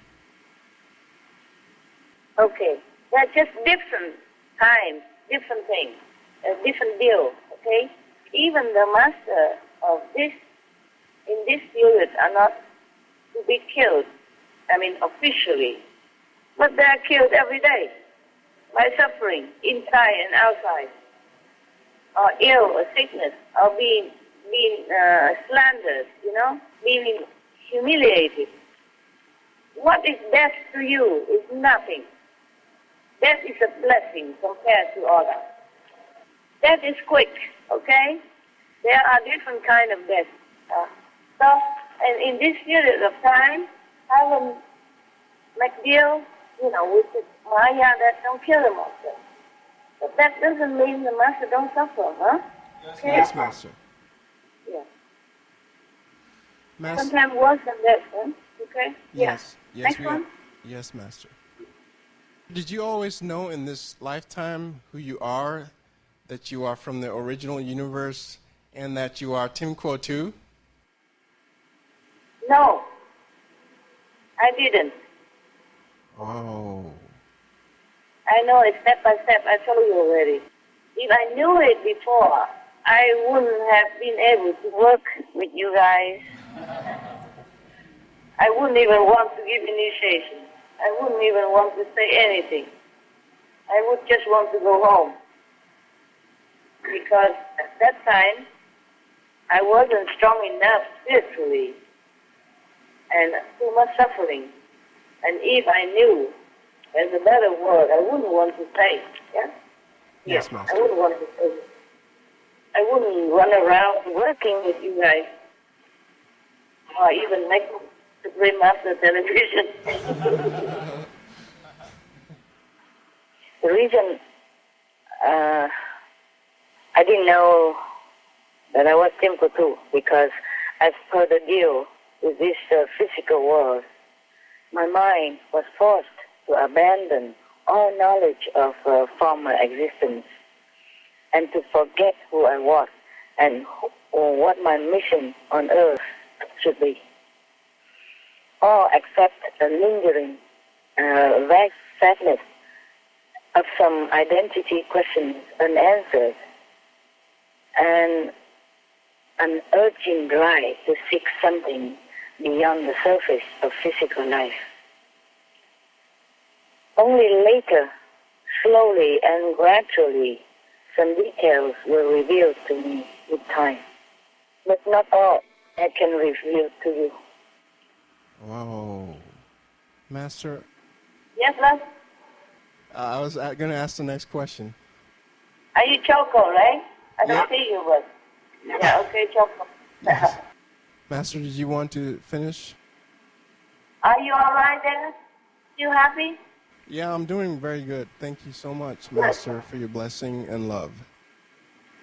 [SPEAKER 2] Okay, they're just different times, different things, a different deal, okay? Even the master of this, in this period, are not to be killed, officially, but they're killed every day by suffering, inside and outside, or ill, or sickness, or being slandered, being humiliated. What is death to you is nothing. Death is a blessing compared to others. Death is quick, okay? There are different kind of death. And in this period of time, heaven make deal, with the Maya that don't kill the master. But that doesn't mean the master don't suffer, huh?
[SPEAKER 3] Okay. Yes, Master.
[SPEAKER 2] Yeah.
[SPEAKER 3] Master.
[SPEAKER 2] Sometimes worse than that, huh? Okay?
[SPEAKER 3] Yes.
[SPEAKER 2] Yeah.
[SPEAKER 3] Yes,
[SPEAKER 2] Next one.
[SPEAKER 3] Yes, Master. Did you always know in this lifetime who you are, that you are from the original universe, and that you are Tim Kuo too?
[SPEAKER 2] No, I didn't.
[SPEAKER 3] Oh.
[SPEAKER 2] I know it step by step. I told you already. If I knew it before, I wouldn't have been able to work with you guys. I wouldn't even want to give initiation. I wouldn't even want to say anything. I would just want to go home. Because at that time, I wasn't strong enough spiritually, and too much suffering. And if I knew there's a better word, I wouldn't want to say. Yeah?
[SPEAKER 3] Yes, Master.
[SPEAKER 2] I wouldn't want to say. I wouldn't run around working with you guys, or even make Supreme Master television. The reason I didn't know that I was simple too, because as per the deal with this physical world, my mind was forced to abandon all knowledge of former existence and to forget who I was and what my mission on earth should be. or accept the lingering vague sadness of some identity questions unanswered, and an urging drive to seek something beyond the surface of physical life. Only later, slowly and gradually, some details were revealed to me with time, but not all I can reveal to you.
[SPEAKER 3] Wow. Master,
[SPEAKER 2] Yes, love?
[SPEAKER 3] I was going to ask the next question.
[SPEAKER 2] Are you Choco, right? I don't
[SPEAKER 3] Yeah.
[SPEAKER 2] see you, but... Yeah, okay, Choco.
[SPEAKER 3] Master, did you want to finish?
[SPEAKER 2] Are you all right, Dennis? You happy?
[SPEAKER 3] Yeah, I'm doing very good. Thank you so much, Master, for your blessing and love.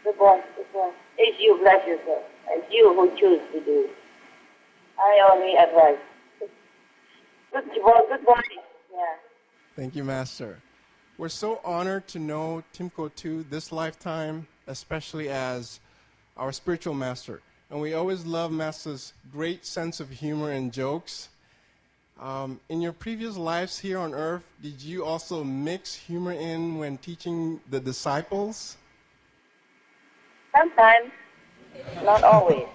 [SPEAKER 2] Good boy, good boy. It's you, bless yourself. It's you who choose to do. I only advise. Good boy, good boy. Yeah.
[SPEAKER 3] Thank you, Master. We're so honored to know Timko Tu this lifetime, especially as our spiritual master. And we always love Master's great sense of humor and jokes. In your previous lives here on earth, did you also mix humor in when teaching the disciples?
[SPEAKER 2] Sometimes, not always.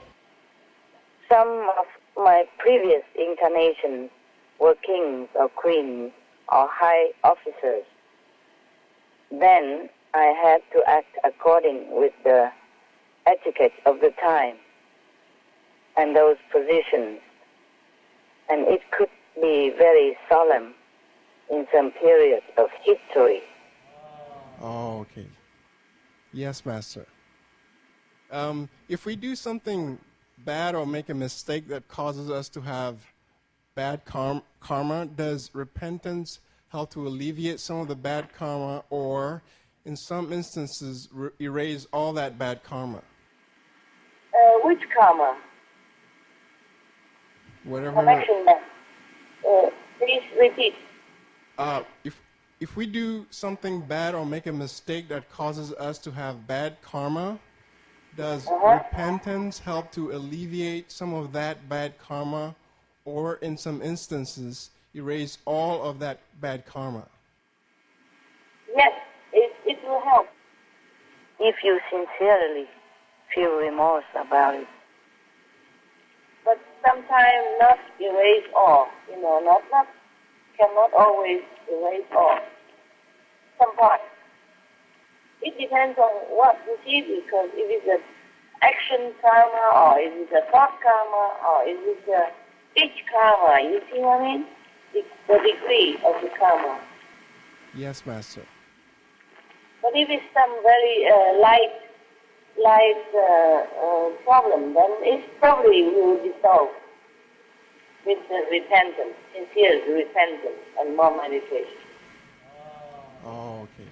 [SPEAKER 2] Some of my previous incarnations were kings or queens or high officers. Then I had to act according with the etiquette of the time and those positions. And it could be very solemn in some period of history.
[SPEAKER 3] Oh, okay. Yes, Master. If we do something bad or make a mistake that causes us to have bad karma, does repentance help to alleviate some of the bad karma, or in some instances erase all that bad karma?
[SPEAKER 2] Which karma?
[SPEAKER 3] Whatever.
[SPEAKER 2] Connection back. Please repeat.
[SPEAKER 3] If we do something bad or make a mistake that causes us to have bad karma, does repentance help to alleviate some of that bad karma, or in some instances erase all of that bad karma?
[SPEAKER 2] Yes, it will help. If you sincerely feel remorse about it. But sometimes not erase all, cannot always erase all. Some parts. It depends on what you see, because if it's an action karma, or if it's a thought karma, or if it's a speech karma, you see what I mean? The degree of the karma.
[SPEAKER 3] Yes, Master.
[SPEAKER 2] But if it's some very light problem, then it probably will dissolve with the repentance, sincere repentance, and more meditation.
[SPEAKER 3] Oh, okay.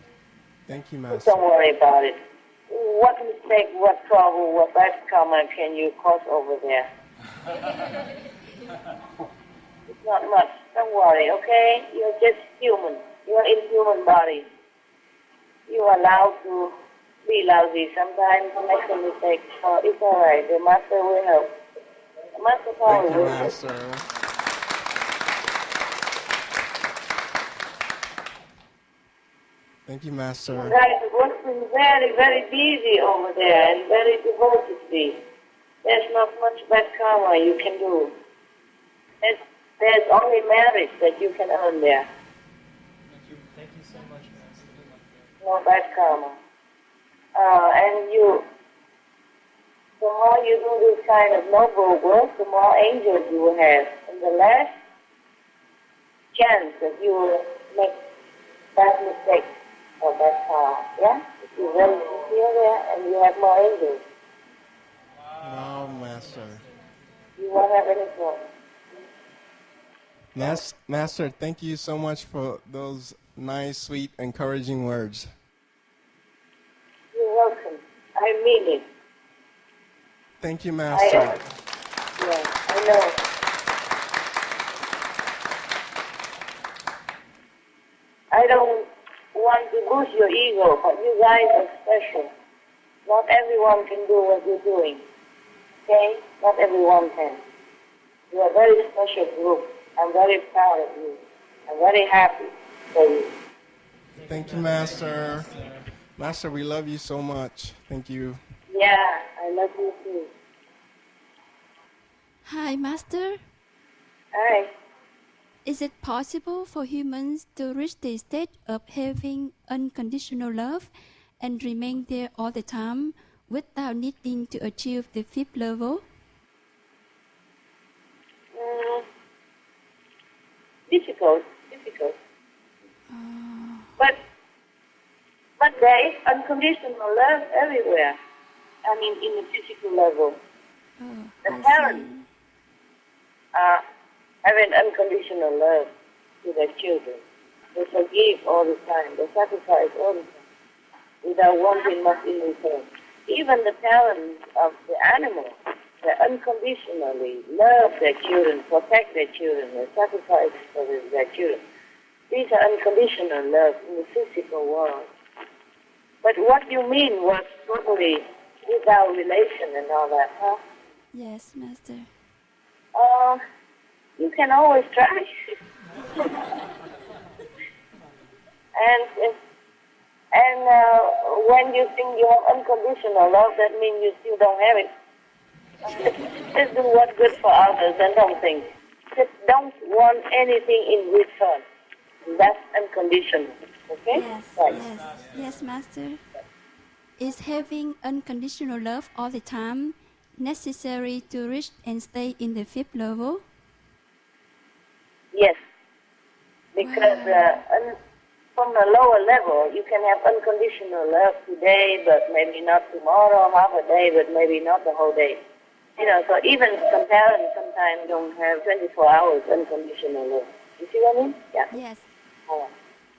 [SPEAKER 3] Thank you, Master.
[SPEAKER 2] Don't worry about it. What mistake, what trouble, what bad karma can you cause over there? It's not much. Don't worry, okay? You're just human. You're in human body. You are allowed to be lousy sometimes, make some mistakes. So it's all right. The Master will help. The Master probably
[SPEAKER 3] Thank you,
[SPEAKER 2] will.
[SPEAKER 3] Master. Thank you, Master.
[SPEAKER 2] You guys are working very, very busy over there and very devotedly. There's not much bad karma you can do. There's only merit that you can earn there.
[SPEAKER 7] Thank you so much, Master.
[SPEAKER 2] No bad karma. And the more you do this kind of noble work, the more angels you will have. And the less chance that you will make bad mistakes or bad karma. Yeah? If you're very sincere there and you have more angels,
[SPEAKER 3] Wow, Master.
[SPEAKER 2] you won't have any problem.
[SPEAKER 3] Master, thank you so much for those nice, sweet, encouraging words.
[SPEAKER 2] You're welcome. I mean it.
[SPEAKER 3] Thank you, Master.
[SPEAKER 2] I know. I don't want to boost your ego, but you guys are special. Not everyone can do what you're doing. Okay? Not everyone can. You are a very special group. I'm very proud of you. I'm very happy for you.
[SPEAKER 3] Thank you, Master. Master, we love you so much. Thank you.
[SPEAKER 2] Yeah, I love you too.
[SPEAKER 8] Hi, Master.
[SPEAKER 2] Hi.
[SPEAKER 8] Is it possible for humans to reach the state of having unconditional love and remain there all the time without needing to achieve the fifth level?
[SPEAKER 2] Difficult. But there is unconditional love everywhere. I mean, in the physical level. The parents have an unconditional love to their children. They forgive all the time. They sacrifice all the time without wanting much in return. Even the parents of the animals, they unconditionally love their children, protect their children, they sacrifice for their children. These are unconditional love in the physical world. But what you mean was totally without relation and all that, huh?
[SPEAKER 8] Yes, Master.
[SPEAKER 2] You can always try. And when you think you have unconditional love, that means you still don't have it. Just do what's good for others and don't think. Just don't want anything in return. That's unconditional. Okay?
[SPEAKER 8] Yes,
[SPEAKER 2] right.
[SPEAKER 8] yes, Master. Is having unconditional love all the time necessary to reach and stay in the fifth level?
[SPEAKER 2] Yes. Because from a lower level, you can have unconditional love today, but maybe not tomorrow, half a day, but maybe not the whole day. You know, so even some parents sometimes don't have 24 hours unconditional love. You see what I mean? Yeah.
[SPEAKER 8] Yes.
[SPEAKER 2] Oh.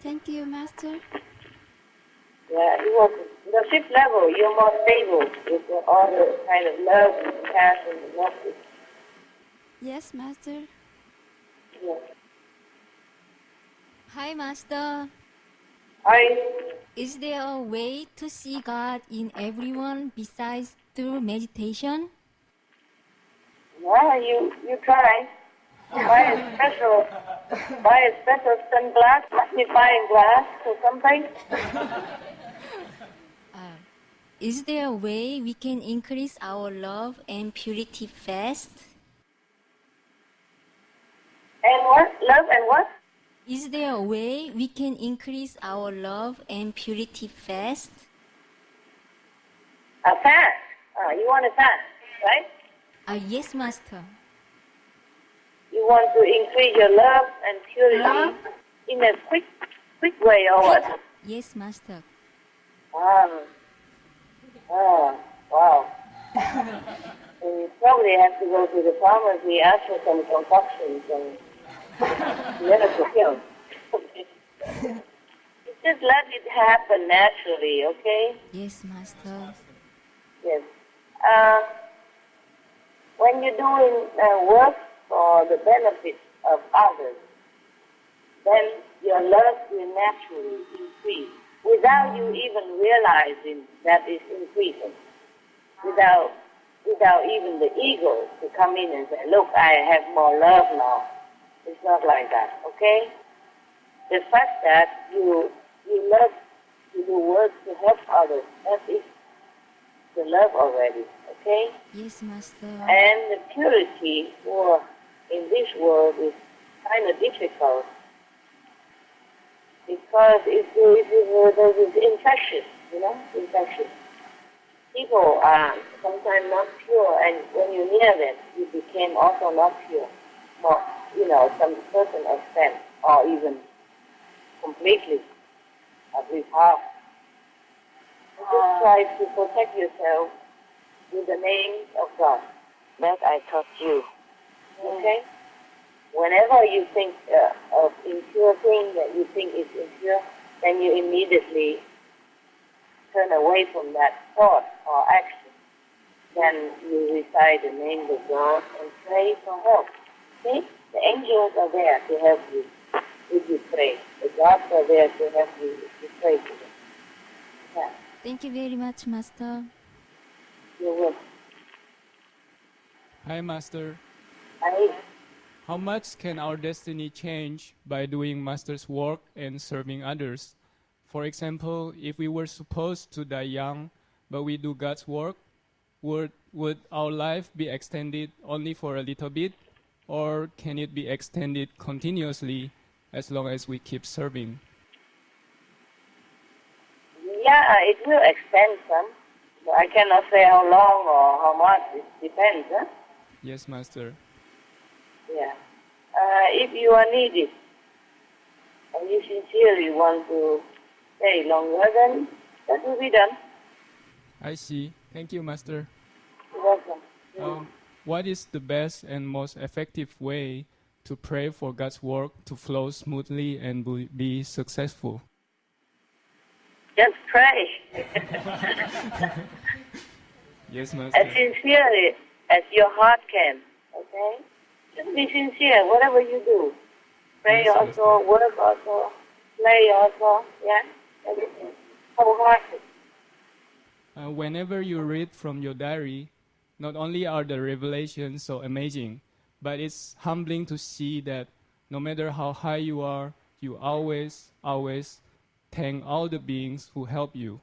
[SPEAKER 8] Thank you, Master.
[SPEAKER 2] Yeah, you're welcome. The fifth level, you're more stable with all the kind of love and compassion and mercy.
[SPEAKER 8] Yes, Master.
[SPEAKER 2] Yeah.
[SPEAKER 9] Hi, Master.
[SPEAKER 2] Hi.
[SPEAKER 9] Is there a way to see God in everyone besides through meditation?
[SPEAKER 2] Yeah, you try. Buy a special sunglass, magnifying glass or something.
[SPEAKER 9] Is there a way we can increase our love and purity fast?
[SPEAKER 2] And what? Love and what?
[SPEAKER 9] Is there a way we can increase our love and purity fast?
[SPEAKER 2] Fast. You want to fast, right?
[SPEAKER 9] Yes, Master.
[SPEAKER 2] You want to increase your love and purity in a quick way or what?
[SPEAKER 9] Yes, Master.
[SPEAKER 2] Wow. So you probably have to go to the pharmacy, ask for some concoctions and let it go. Just let it happen naturally, okay?
[SPEAKER 9] Yes, Master.
[SPEAKER 2] Yes. When you're doing work for the benefit of others, then your love will naturally increase without you even realizing that it's increasing. Without even the ego to come in and say, look, I have more love now. It's not like that, okay? The fact that you love to do work to help others, that is the love already, okay?
[SPEAKER 9] Yes, Master.
[SPEAKER 2] And the purity in this world is kind of difficult because it's infectious, infectious. People are sometimes not pure, and when you're near them, you became also not pure. More, some certain extent, or even completely, at least half. You just try to protect yourself with the name of God that I taught you. Okay? Whenever you think of impure thing that you think is impure, then you immediately turn away from that thought or action. Then you recite the name of God and pray for help. Okay? The angels are there to help you if you pray. The gods are there to help you if you pray to them. Yeah.
[SPEAKER 9] Thank you very much, Master.
[SPEAKER 2] You're welcome.
[SPEAKER 10] Hi, Master.
[SPEAKER 2] Hi.
[SPEAKER 4] How much can our destiny change by doing Master's work and serving others? For example, if we were supposed to die young, but we do God's work, would our life be extended only for a little bit, or can it be extended continuously as long as we keep serving?
[SPEAKER 2] Yeah, it will extend some. But I cannot say how long or how much. It depends, huh?
[SPEAKER 4] Yes, Master.
[SPEAKER 2] Yeah. If you are needed and you sincerely want to stay longer, then that will be done.
[SPEAKER 4] I see. Thank you, Master.
[SPEAKER 2] You're welcome.
[SPEAKER 4] What is the best and most effective way to pray for God's work to flow smoothly and be successful?
[SPEAKER 2] Just pray.
[SPEAKER 4] Yes, Master.
[SPEAKER 2] As sincerely as your heart can, okay? Just be sincere, whatever you do. Pray
[SPEAKER 4] Yes,
[SPEAKER 2] also,
[SPEAKER 4] Master.
[SPEAKER 2] work also, play also, yeah? Everything. Wholehearted.
[SPEAKER 4] Whenever you read from your diary, not only are the revelations so amazing, but it's humbling to see that no matter how high you are, you always thank all the beings who help you.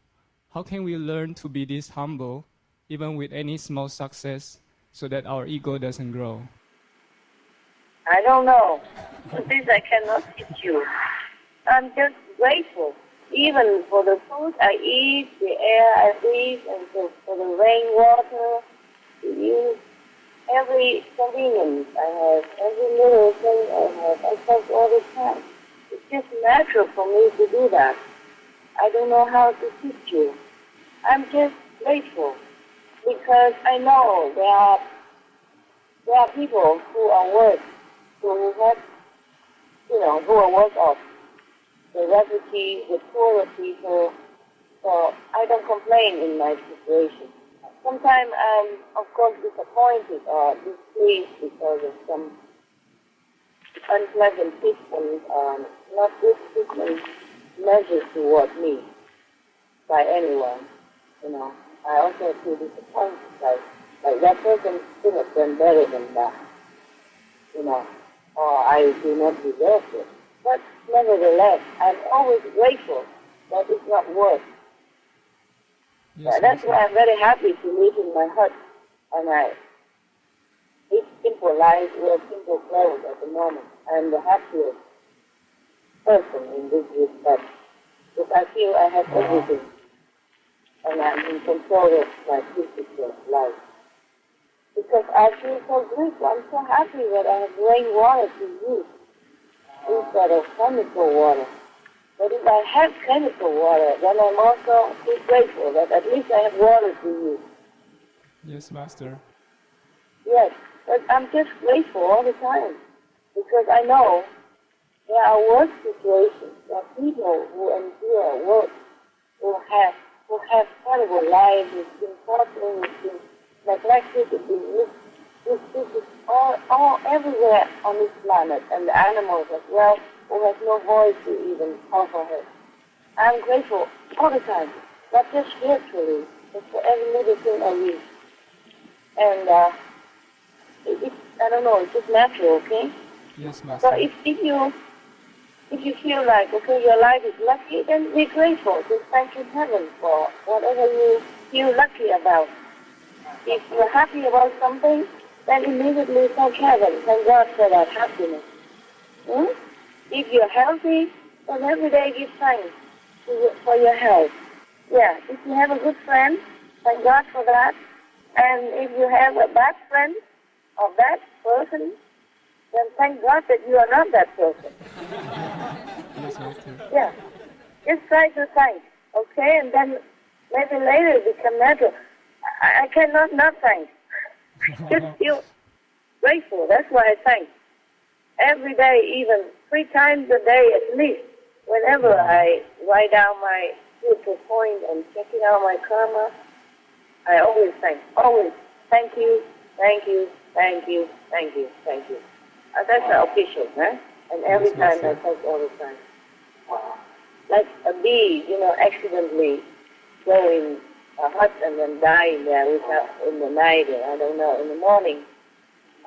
[SPEAKER 4] How can we learn to be this humble, even with any small success, so that our ego doesn't grow?
[SPEAKER 2] I don't know. This I cannot teach you. I'm just grateful. Even for the food I eat, the air I breathe, and for the rainwater to use, every convenience I have, every little thing I have, I thank all the time. It's just natural for me to do that. I don't know how to teach you. I'm just grateful because I know there are people who are worse, who have, who are worse off. The refugees, the poorer people. So I don't complain in my situation. Sometimes I'm, of course, disappointed or displeased because of some unpleasant treatment, not good treatment measures toward me by anyone. I also feel disappointed, like that person could have done better than that, or I do not deserve it. But nevertheless, I'm always grateful that it's not worse.
[SPEAKER 4] Yes,
[SPEAKER 2] That's why I'm very happy to live in my hut, and I eat simple life, wear simple clothes at the moment. I'm the happiest person in this respect, because I feel I have everything, and I'm in control of my physical life. Because I feel so grateful, I'm so happy that I have rainwater to use instead of chemical water. But if I have chemical water, then I'm also feel grateful that at least I have water to use.
[SPEAKER 4] Yes, Master.
[SPEAKER 2] Yes, but I'm just grateful all the time because I know there are worse situations. There are people who endure worse, who have terrible lives, who've been tortured, who've been neglected, who've been this is all everywhere on this planet, and the animals as well, who have no voice to even offer her. I'm grateful all the time, not just spiritually, but for every little thing I read. And I don't know, it's just natural, okay?
[SPEAKER 4] Yes, Master.
[SPEAKER 2] So if you feel like, okay, your life is lucky, then be grateful. Just thank you heaven for whatever you feel lucky about. If you're happy about something, then immediately thank heaven, thank God for that happiness. If you're healthy, then every day give thanks for your health. Yeah, if you have a good friend, thank God for that. And if you have a bad friend or bad person, then thank God that you are not that person.
[SPEAKER 4] Yes, Master.
[SPEAKER 2] Yeah, just try to thank, okay? And then maybe later it become natural. I cannot not thank. Just feel grateful. That's why I thank. Every day, even 3 times a day at least, whenever I write down my spiritual point and checking out my karma, I always thank. Always. Thank you, thank you, thank you, thank you, thank you. That's the official, huh? And every time I thank all the time. Like a bee, accidentally go in a hut and then die in there in the night, I don't know, in the morning.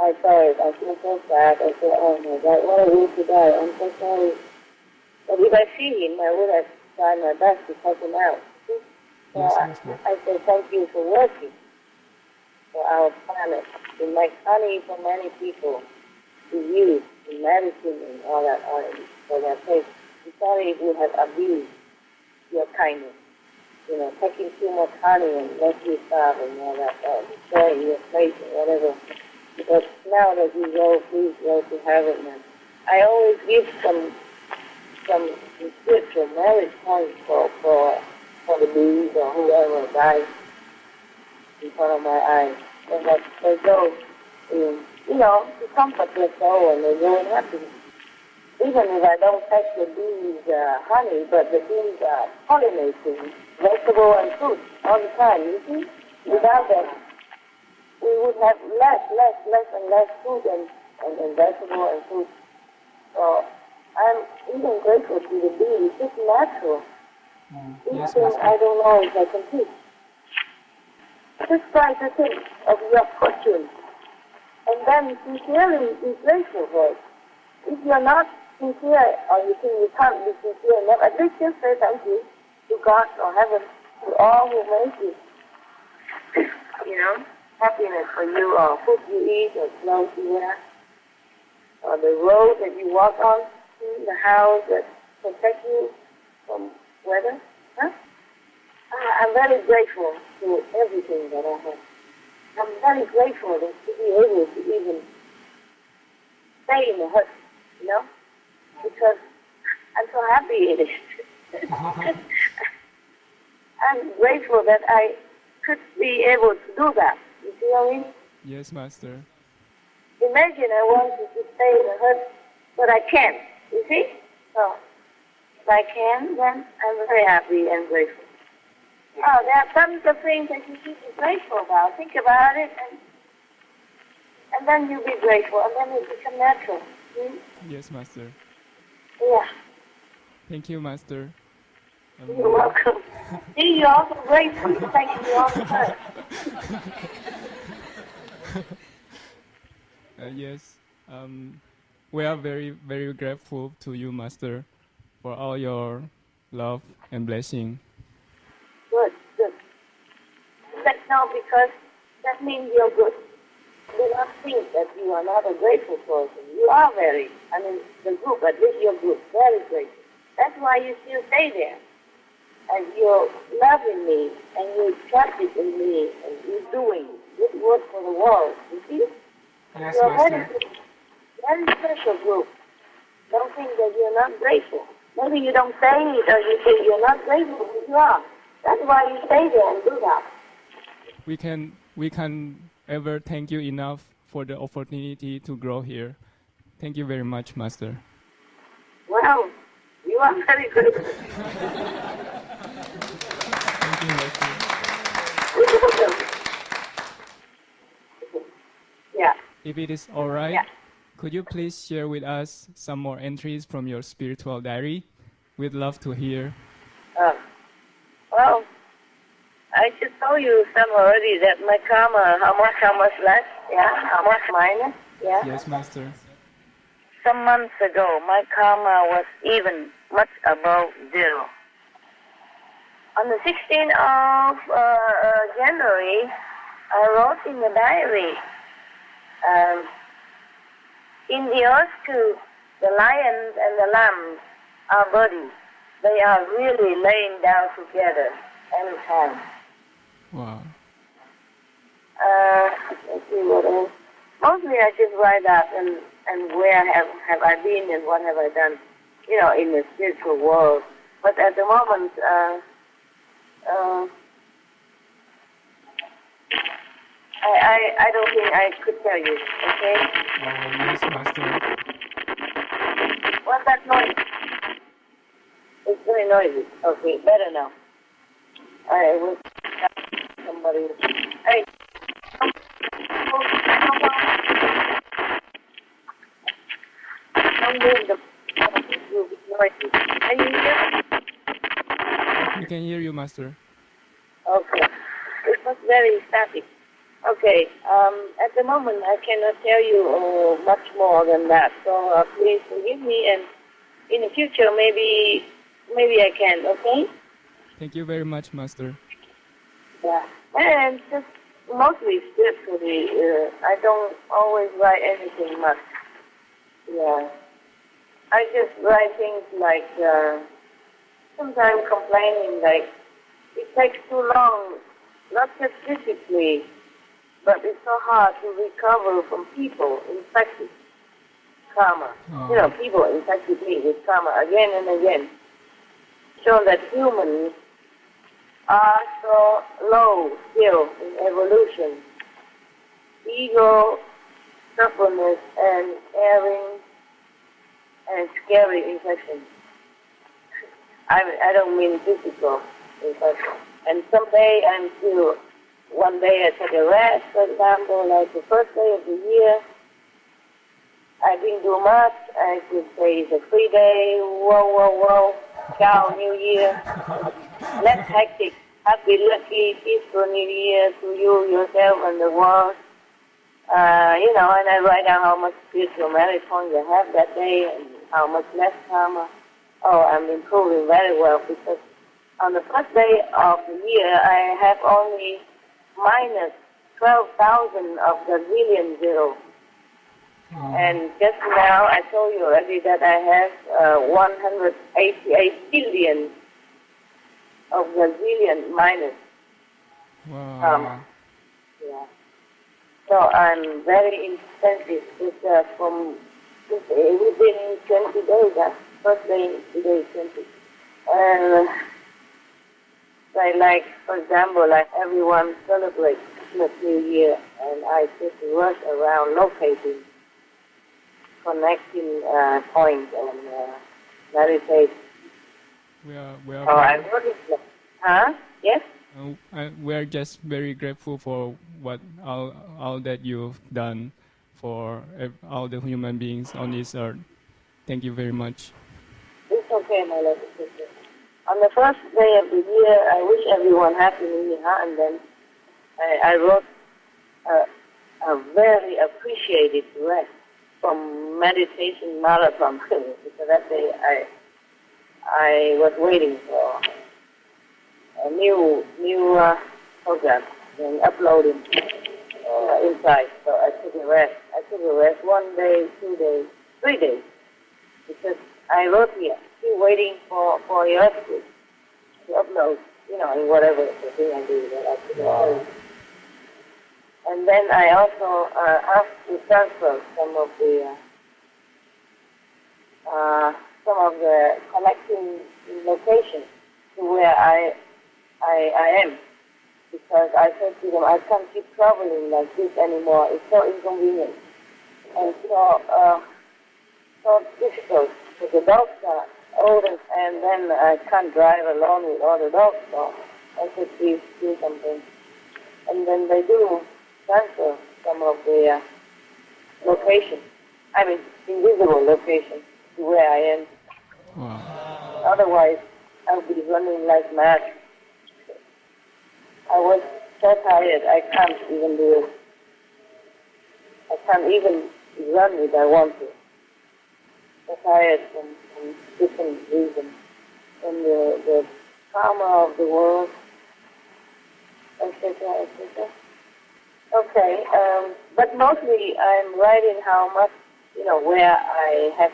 [SPEAKER 2] I saw it. I feel so sad. I said, oh my God, what a way to die. I'm so sorry. But if I see him, I would have tried my best to help him out. So I say thank you for working for our planet to make honey for many people to use in medicine and all that for their faith. I'm sorry if we have abused your kindness. You know, taking too much honey and let you starve and all that, destroying your place and whatever. Because now that you go, please go to heaven. And I always give some spiritual marriage points for the bees or whoever dies in front of my eyes. And that they go, to comfort their soul and they go in happiness. Even if I don't take the bees' honey, but the bees are pollinating vegetable and fruit all the time, you see? Without that, we would have less and less food and vegetable and fruit. So I'm even grateful to the bees. It's natural. These things I don't know if I can teach. Just try to think of your fortune and then sincerely be grateful for it. If you're not sincere or you think you can't be sincere enough, at least just say thank you to God or heaven, to all who made you. Happiness for you or food you eat or clothes you wear or the road that you walk on, the house that protects you from weather. I'm very grateful to everything that I have. I'm very grateful to be able to even stay in the hut, because I'm so happy in it. I'm grateful that I could be able to do that. You see what I mean?
[SPEAKER 4] Yes, Master.
[SPEAKER 2] Imagine I wanted to stay in the hut, but I can't. You see? So, if I can, then I'm very happy and grateful. Oh, there are tons of things that you should be grateful about. Think about it, and then you'll be grateful, and then it becomes natural.
[SPEAKER 4] Yes, Master.
[SPEAKER 2] Yeah.
[SPEAKER 4] Thank you, Master.
[SPEAKER 2] You're welcome. See, you're also grateful. Thank you all the time.
[SPEAKER 4] Yes. We are very, very grateful to you, Master, for all your love and blessing.
[SPEAKER 2] Good. No, because that means you're good. Do not think that you are not a grateful person. You are the group, at least your group, very grateful. That's why you still stay there. And you're loving me, and you're trusting in me, and you're doing good work for the world. You see?
[SPEAKER 4] Yes,
[SPEAKER 2] you're
[SPEAKER 4] Master.
[SPEAKER 2] very special group. Don't think that you're not grateful. Maybe you don't say it, or you think you're not grateful, but you are. That's why you stay there and do that.
[SPEAKER 4] We can ever thank you enough for the opportunity to grow here. Thank you very much, Master.
[SPEAKER 2] Wow, you are very good.
[SPEAKER 4] Thank you, Master.
[SPEAKER 2] Yeah.
[SPEAKER 4] If it is all right,
[SPEAKER 2] Yeah.
[SPEAKER 4] could you please share with us some more entries from your spiritual diary? We'd love to hear.
[SPEAKER 2] Well, I just told you some already that my karma, how much less, how much minus,
[SPEAKER 4] Yes, Master.
[SPEAKER 2] Some months ago, my karma was even much above zero. On the 16th of January, I wrote in the diary, in the earth too, the lions and the lambs are buddies. They are really laying down together anytime.
[SPEAKER 4] Wow.
[SPEAKER 2] Let's see what else. Mostly I just write up and where have I been and what have I done, in the spiritual world. But at the moment, I don't think I could tell you, okay?
[SPEAKER 4] Yes, Master.
[SPEAKER 2] What's that noise? It's very noisy. Okay, better now. I will somebody. Hey. Don't move the noisy. Can you hear?
[SPEAKER 4] We can hear you, Master.
[SPEAKER 2] Okay. It was very static. Okay. At the moment, I cannot tell you much more than that. So please forgive me, and in the future, maybe I can. Okay.
[SPEAKER 4] Thank you very much, Master.
[SPEAKER 2] Yeah. And just mostly spiritually. I don't always write anything much. Yeah. I just write things like sometimes complaining, like it takes too long, not just physically, but it's so hard to recover from people infected karma. You know, people infected me with karma again and again. Show that humans are so low still in evolution. Ego, stubbornness, and erring and scary infection. I don't mean physical infection. And someday I'm still, one day I take a rest, for example, like the first day of the year, I didn't do much. I could say it's a free day, whoa, ciao, New Year. Less hectic, happy, lucky, peaceful New Year to you, yourself, and the world. You know, and I write down how much spiritual merit points I have that day and how much less karma. Oh, I'm improving very well because on the first day of the year, I have only minus 12,000 of the zillion zero. And just now, I told you already that I have 188 billion of the zillion minus.
[SPEAKER 4] Wow.
[SPEAKER 2] Yeah. So I'm very insensitive from within 20 days. That first day, today is 20. And like, for example, like everyone celebrates Christmas, New Year, and I just rush around locating, connecting points and meditate.
[SPEAKER 4] We are.
[SPEAKER 2] Oh, I noticed that. Huh? Yes?
[SPEAKER 4] We are just very grateful for what all that you've done for all the human beings on this earth. Thank you very much.
[SPEAKER 2] It's okay, my little sister. On the first day of the year, I wish everyone happy New Year, and then I wrote a very appreciated rest from meditation marathon because that day I was waiting for a new program and uploading inside. So I took a rest. I took a rest 1 day, 2 days, 3 days because I wrote here, still waiting for your episode to upload, you know, in whatever the thing I do that I took a rest. And then I also asked to transfer some of the connecting locations to where I am, because I said to them, I can't keep traveling like this anymore. It's so inconvenient and so difficult. Because the dogs are old, and then I can't drive alone with all the dogs. So I said, please do something. And then they do transfer some of the locations. I mean, invisible locations to where I am.
[SPEAKER 4] Wow.
[SPEAKER 2] Otherwise, I'll be running like mad. I was so tired, I can't even do it. I can't even run if I want to. So tired from different reasons. From the karma of the world, etc., etc. Okay, but mostly I'm writing how much, you know, where I have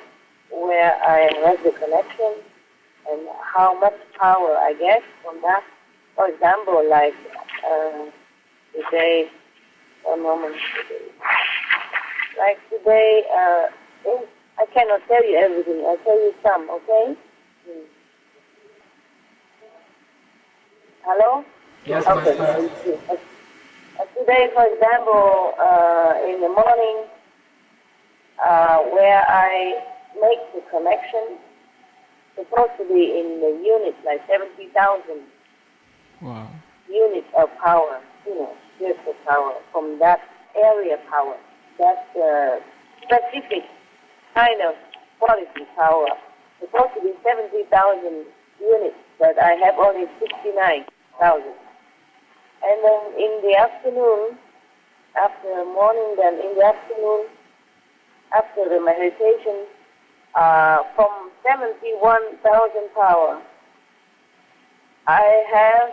[SPEAKER 2] the connection and how much power I get from that. For example, like today, one moment. Like today, I cannot tell you everything. I'll tell you some, okay? Hello?
[SPEAKER 4] Yes,
[SPEAKER 2] okay. Today, for example, in the morning, where I make the connection, supposed to be in the units, like 70,000
[SPEAKER 4] wow.
[SPEAKER 2] units of power, you know, spiritual power, from that area power, that specific kind of quality power, supposed to be 70,000 units, but I have only 69,000. And then in the afternoon, after the morning, then in the afternoon, after the meditation, from 71,000 power, I have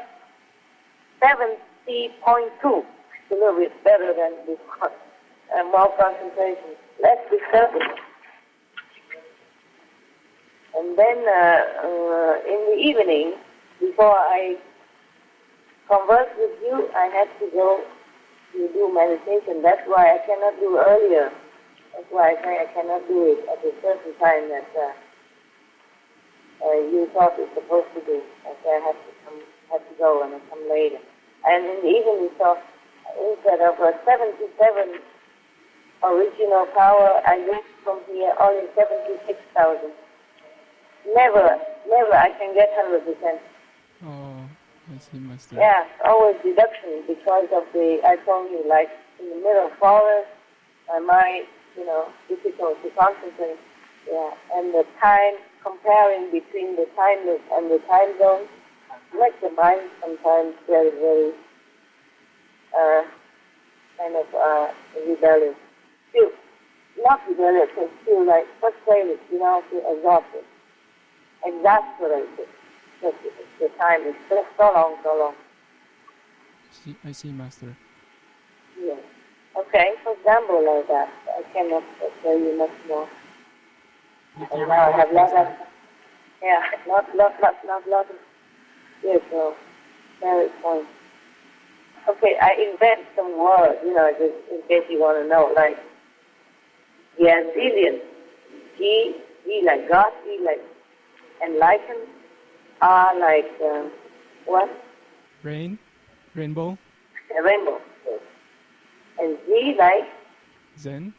[SPEAKER 2] 70.2, a little bit better than before, and more concentration, less disturbance. And then in the evening, before I converse with you, I have to go to do meditation. That's why I cannot do earlier. That's why I say I cannot do it at a certain time that you thought it's supposed to do. Okay, I have to go and I come later. And in the evening, so instead of 77 original power, I get from here only 76,000. Never I can get 100%.
[SPEAKER 4] Oh, I see, Master.
[SPEAKER 2] Yeah, always deduction because of I told you, like in the middle of forest, my mind, difficult to concentrate. Yeah, and the time, comparing between the timeless and the time zone, makes the mind sometimes very, very kind of rebellious. Feel, not rebellious, but feel like frustrated, feel exhausted, exasperated. The time is just so long.
[SPEAKER 4] I see, Master.
[SPEAKER 2] Yeah. Okay, for example, like that, I cannot tell you much more. And now I have lots of, lots of spiritual very points. Okay, I invent some words, just in case you want to know, like Gazillion, G like God, E like enlightened, R like what?
[SPEAKER 4] Rainbow.
[SPEAKER 2] A rainbow. Yes. And Z like?
[SPEAKER 4] Zen.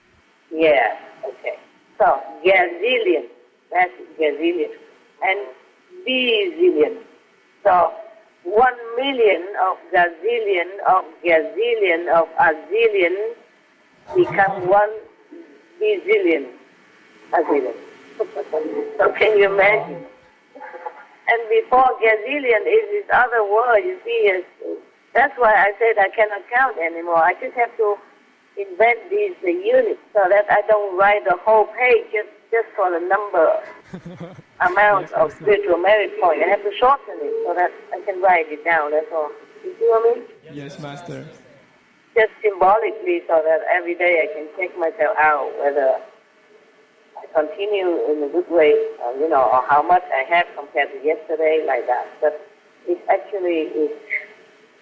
[SPEAKER 2] Yeah, okay. So, gazillion, that's gazillion. And bazillion. So, 1 million of gazillion of gazillion of a zillion become 1 bazillion. A zillion. So can you imagine? And before gazillion is this other word, you see, that's why I said I cannot count anymore. I just have to invent these units so that I don't write the whole page just for the number amount of spiritual merit point. I have to shorten it so that I can write it down, that's all. You see what I mean?
[SPEAKER 4] Yes, Master.
[SPEAKER 2] Just symbolically so that every day I can check myself out whether I continue in a good way, or how much I have compared to yesterday, like that. But it actually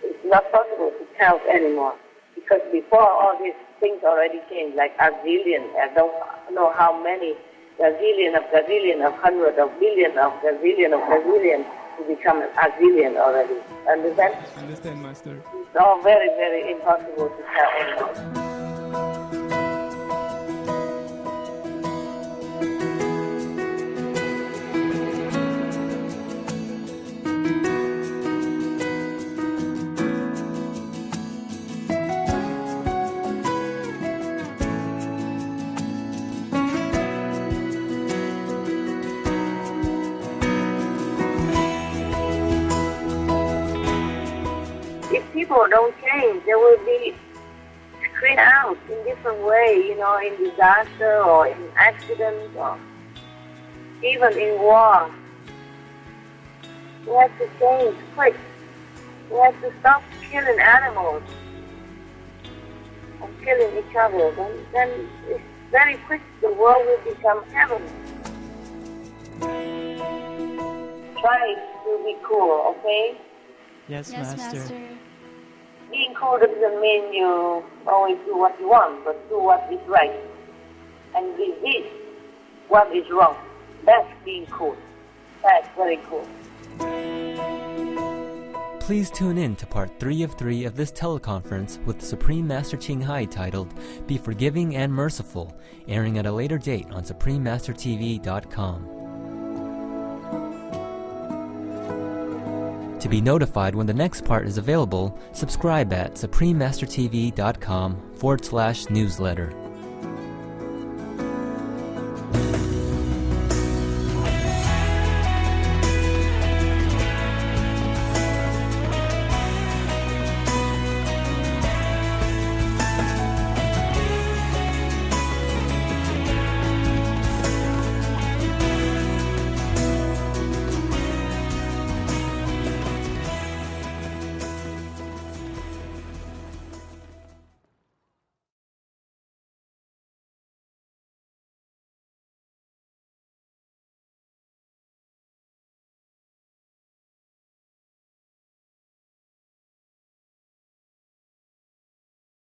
[SPEAKER 2] it's not possible to count anymore. Because before all these things already changed, like a zillion, I don't know how many gazillion of gazillion of hundred of billion of gazillion to become a zillion already. Understand?
[SPEAKER 4] Understand, Master.
[SPEAKER 2] It's all very, very impossible to count anymore. People don't change, they will be screened out in different way, in disaster or in accidents or even in war. We have to change quick. We have to stop killing animals and killing each other. Then it's very quick the world will become heaven. Try to be cool, okay?
[SPEAKER 7] Yes, Master.
[SPEAKER 2] Being cool doesn't mean you always do what you want, but do what is right. And resist what is wrong. That's being cool. That's very cool.
[SPEAKER 10] Please tune in to part 3 of 3 of this teleconference with Supreme Master Ching Hai titled Be Forgiving and Merciful, airing at a later date on SupremeMasterTV.com. To be notified when the next part is available, subscribe at SupremeMasterTV.com/newsletter.